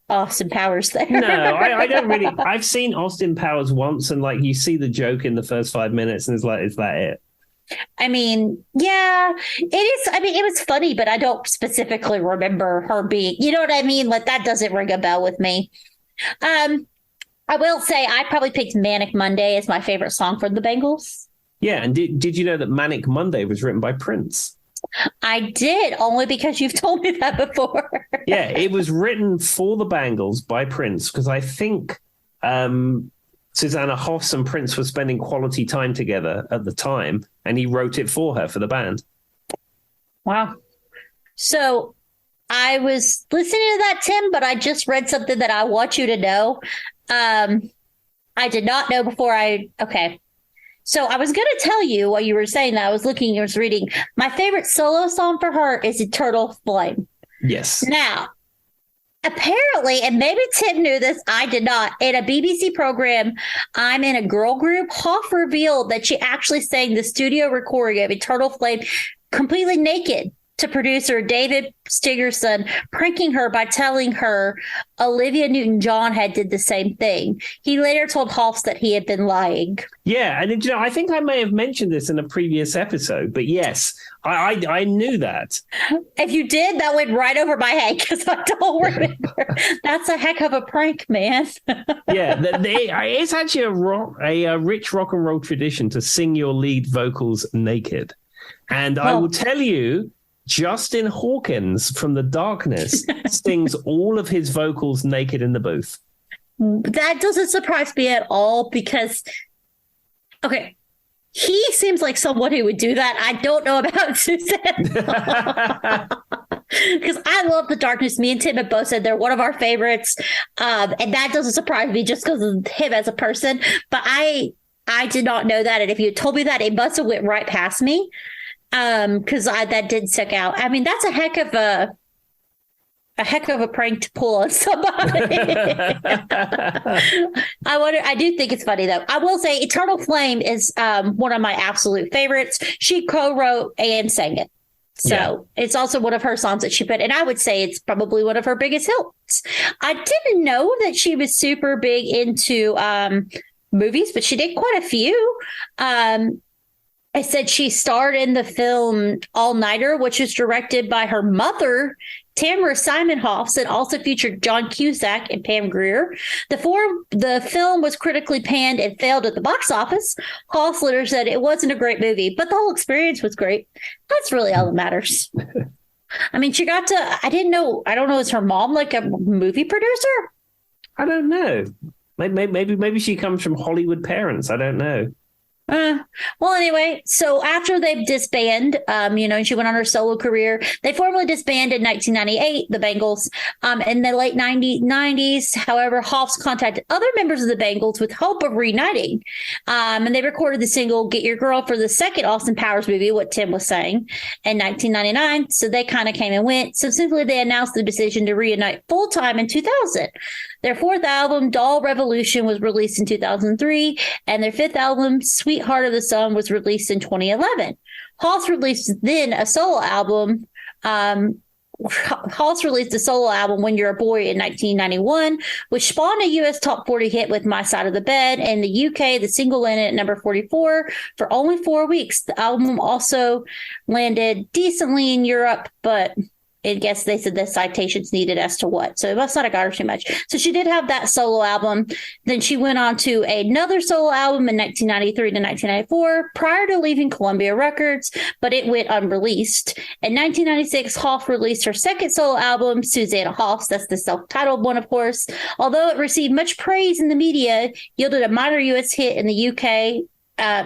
Austin Powers there. No, I don't really. I've seen Austin Powers once, and like you see the joke in the first 5 minutes, and it's like, is that it? I mean, yeah, it is. I mean, it was funny, but I don't specifically remember her being, you know what I mean? Like, that doesn't ring a bell with me. I will say I probably picked Manic Monday as my favorite song for the Bangles. Yeah, and did you know that Manic Monday was written by Prince? I did, only because you've told me that before. Yeah, it was written for the Bangles by Prince because I think Susanna Hoffs and Prince were spending quality time together at the time, and he wrote it for her for the band. Wow. So I was listening to that, Tim, but I just read something that I want you to know. I did not know before okay. So I was going to tell you while you were saying that, I was reading. My favorite solo song for her is Eternal Flame. Yes. Now, apparently, and maybe Tim knew this, I did not, in a BBC program, I'm in a girl group, Hoff revealed that she actually sang the studio recording of Eternal Flame completely naked to producer David Stigerson, pranking her by telling her Olivia Newton-John had did the same thing. He later told Hoffs that he had been lying. Yeah, and I think I may have mentioned this in a previous episode, but yes, I knew that. If you did, that went right over my head because I don't remember. That's a heck of a prank, man. Yeah, it's actually a rich rock and roll tradition to sing your lead vocals naked. And I will tell you, Justin Hawkins from The Darkness sings all of his vocals naked in the booth. That doesn't surprise me at all because, okay, he seems like someone who would do that. I don't know about Suzanne. Because I love The Darkness. Me and Tim have both said they're one of our favorites. And that doesn't surprise me just because of him as a person. But I did not know that. And if you had told me that, it must have went right past me. Because that did stick out. I mean, that's a heck of a prank to pull on somebody. I do think it's funny though. I will say Eternal Flame is one of my absolute favorites. She co-wrote and sang it. So It's also one of her songs that she put, and I would say it's probably one of her biggest hits. I didn't know that she was super big into movies, but she did quite a few. I said she starred in the film All Nighter, which was directed by her mother, Tamara Simon Hoffs, and also featured John Cusack and Pam Grier. The film was critically panned and failed at the box office. Hoffs later said it wasn't a great movie, but the whole experience was great. That's really all that matters. I mean, she got to, I don't know, is her mom like a movie producer? I don't know. Maybe she comes from Hollywood parents. I don't know. Well, anyway, so after they disbanded, and she went on her solo career, they formally disbanded in 1998, the Bangles. In the late 90s, however, Hoffs contacted other members of the Bangles with hope of reuniting. And they recorded the single Get Your Girl for the second Austin Powers movie, what Tim was saying, in 1999. So they kind of came and went. So simply they announced the decision to reunite full-time in 2000. Their fourth album, Doll Revolution, was released in 2003, and their fifth album, Sweetheart of the Sun, was released in 2011. Hoffs released then a solo album. Hoffs released a solo album, When You're a Boy, in 1991, which spawned a U.S. top 40 hit with My Side of the Bed. In the U.K., the single landed at number 44 for only 4 weeks. The album also landed decently in Europe, but I guess they said the citations needed as to what. So it must not have got her too much. So she did have that solo album. Then she went on to another solo album in 1993 to 1994 prior to leaving Columbia Records, but it went unreleased. In 1996, Hoff released her second solo album, Susanna Hoffs. That's the self-titled one, of course. Although it received much praise in the media, yielded a minor U.S. hit in the U.K.,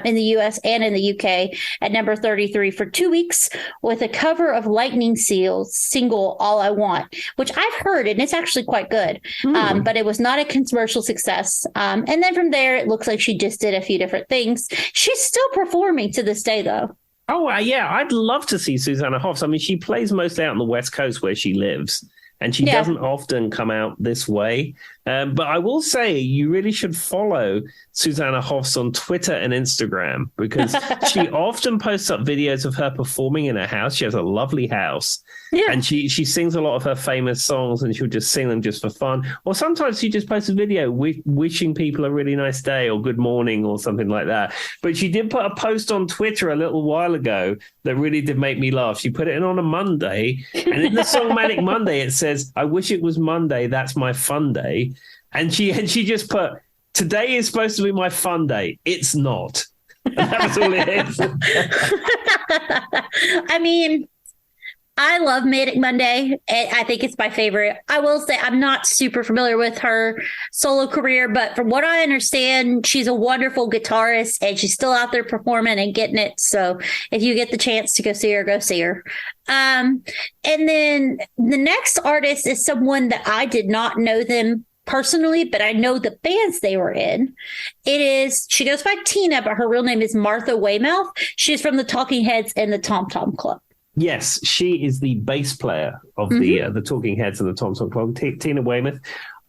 in the U.S. and in the U.K. at number 33 for 2 weeks with a cover of Lightning Seal's single All I Want, which I've heard, and it's actually quite good, but it was not a commercial success. And then from there, it looks like she just did a few different things. She's still performing to this day, though. Oh, yeah, I'd love to see Susanna Hoffs. I mean, she plays mostly out on the West Coast where she lives, and she doesn't often come out this way. But I will say you really should follow Susanna Hoffs on Twitter and Instagram because she often posts up videos of her performing in her house. She has a lovely house. Yeah. And she sings a lot of her famous songs and she'll just sing them just for fun. Or sometimes she just posts a video wishing people a really nice day or good morning or something like that. But she did put a post on Twitter a little while ago that really did make me laugh. She put it in on a Monday. And in the song Manic Monday, it says, I wish it was Monday. That's my fun day. And she just put, today is supposed to be my fun day. It's not. And that was all it is. I mean, I love Manic Monday. I think it's my favorite. I will say I'm not super familiar with her solo career, but from what I understand, she's a wonderful guitarist and she's still out there performing and getting it. So if you get the chance to go see her, go see her. And then the next artist is someone that I did not know them personally, but I know the bands they were in. She goes by Tina, but her real name is Martha Weymouth. She's from the Talking Heads and the Tom Tom Club. Yes, she is the bass player of the Talking Heads and the Tom Tom Club, Tina Weymouth.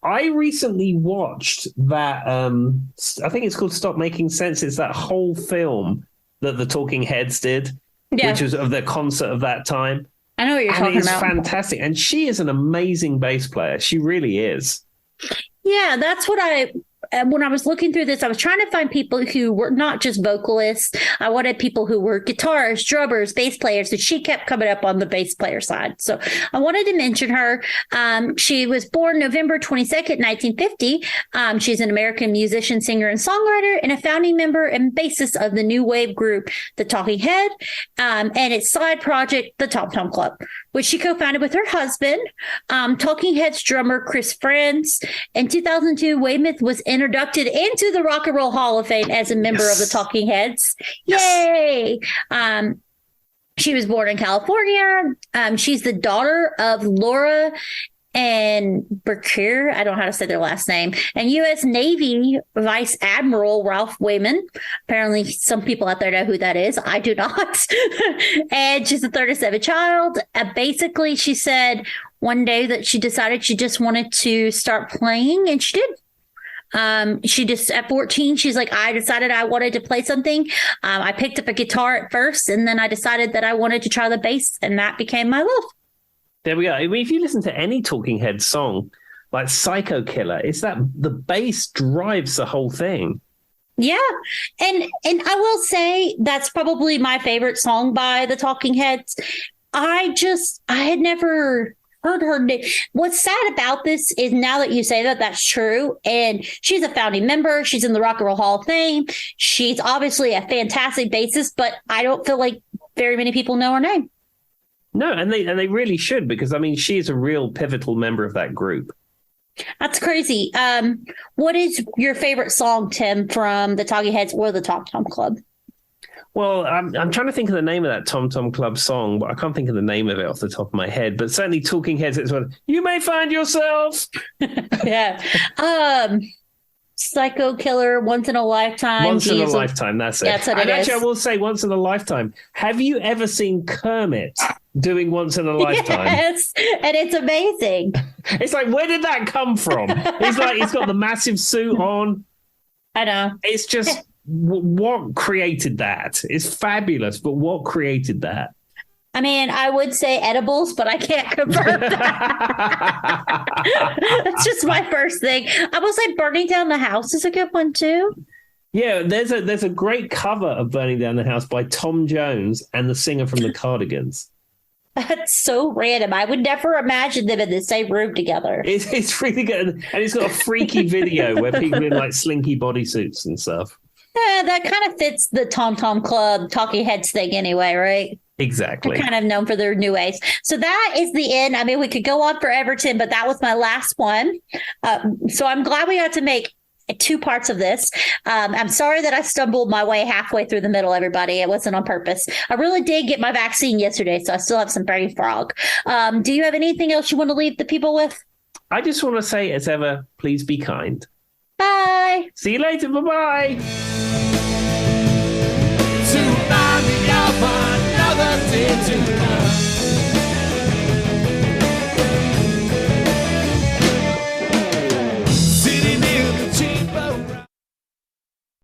I recently watched that, I think it's called Stop Making Sense. It's that whole film that the Talking Heads did, which was of their concert of that time. I know what you're talking about. And it's fantastic. And she is an amazing bass player. She really is. Yeah, that's what when I was looking through this, I was trying to find people who were not just vocalists. I wanted people who were guitarists, drummers, bass players, and she kept coming up on the bass player side. So I wanted to mention her. She was born November 22nd, 1950. She's an American musician, singer, and songwriter, and a founding member and bassist of the new wave group, The Talking Head, and its side project, The Tom Tom Club, which she co-founded with her husband, Talking Heads drummer Chris Friends. In 2002, Weymouth was inducted into the Rock and Roll Hall of Fame as a member of the Talking Heads. Yay! She was born in California. She's the daughter of Laura and Berkir, I don't know how to say their last name, and U.S. Navy Vice Admiral Ralph Wayman. Apparently, some people out there know who that is. I do not. And she's the third of seven child. Basically, she said one day that she decided she just wanted to start playing, and she did. She just, at 14, she's like, I decided I wanted to play something. I picked up a guitar at first, and then I decided that I wanted to try the bass, and that became my love. There we go. I mean, if you listen to any Talking Heads song, like Psycho Killer, it's that the bass drives the whole thing. Yeah. And I will say that's probably my favorite song by the Talking Heads. I had never heard her name. What's sad about this is now that you say that, that's true. And she's a founding member. She's in the Rock and Roll Hall of Fame. She's obviously a fantastic bassist, but I don't feel like very many people know her name. No, and they really should, because, I mean, she is a real pivotal member of that group. That's crazy. What is your favorite song, Tim, from the Talking Heads or the Tom Tom Club? Well, I'm trying to think of the name of that Tom Tom Club song, but I can't think of the name of it off the top of my head. But certainly Talking Heads, it's one, You May Find Yourself. Yeah. Psycho Killer, Once in a Lifetime. Once in a Lifetime, that's it. That's what it is. Actually, I will say Once in a Lifetime. Have you ever seen Kermit doing Once in a Lifetime? Yes, and it's amazing. It's like, where did that come from? He's got the massive suit on. I know. It's just... What created that? It's fabulous, but what created that? I mean, I would say edibles, but I can't confirm that. That's just my first thing. I will say Burning Down the House is a good one, too. Yeah, there's a great cover of Burning Down the House by Tom Jones and the singer from the Cardigans. That's so random. I would never imagine them in the same room together. It's really good. And it's got a freaky video where people in like slinky bodysuits and stuff. Yeah, that kind of fits the Tom Tom Club Talking Heads thing anyway, right? Exactly. They're kind of known for their new ways. So that is the end. I mean, we could go on forever, Tim, but that was my last one. So I'm glad we got to make 2 parts of this. I'm sorry that I stumbled my way halfway through the middle, everybody. It wasn't on purpose. I really did get my vaccine yesterday, so I still have some brain fog. Do you have anything else you want to leave the people with? I just want to say, as ever, please be kind. Bye. See you later. Bye-bye.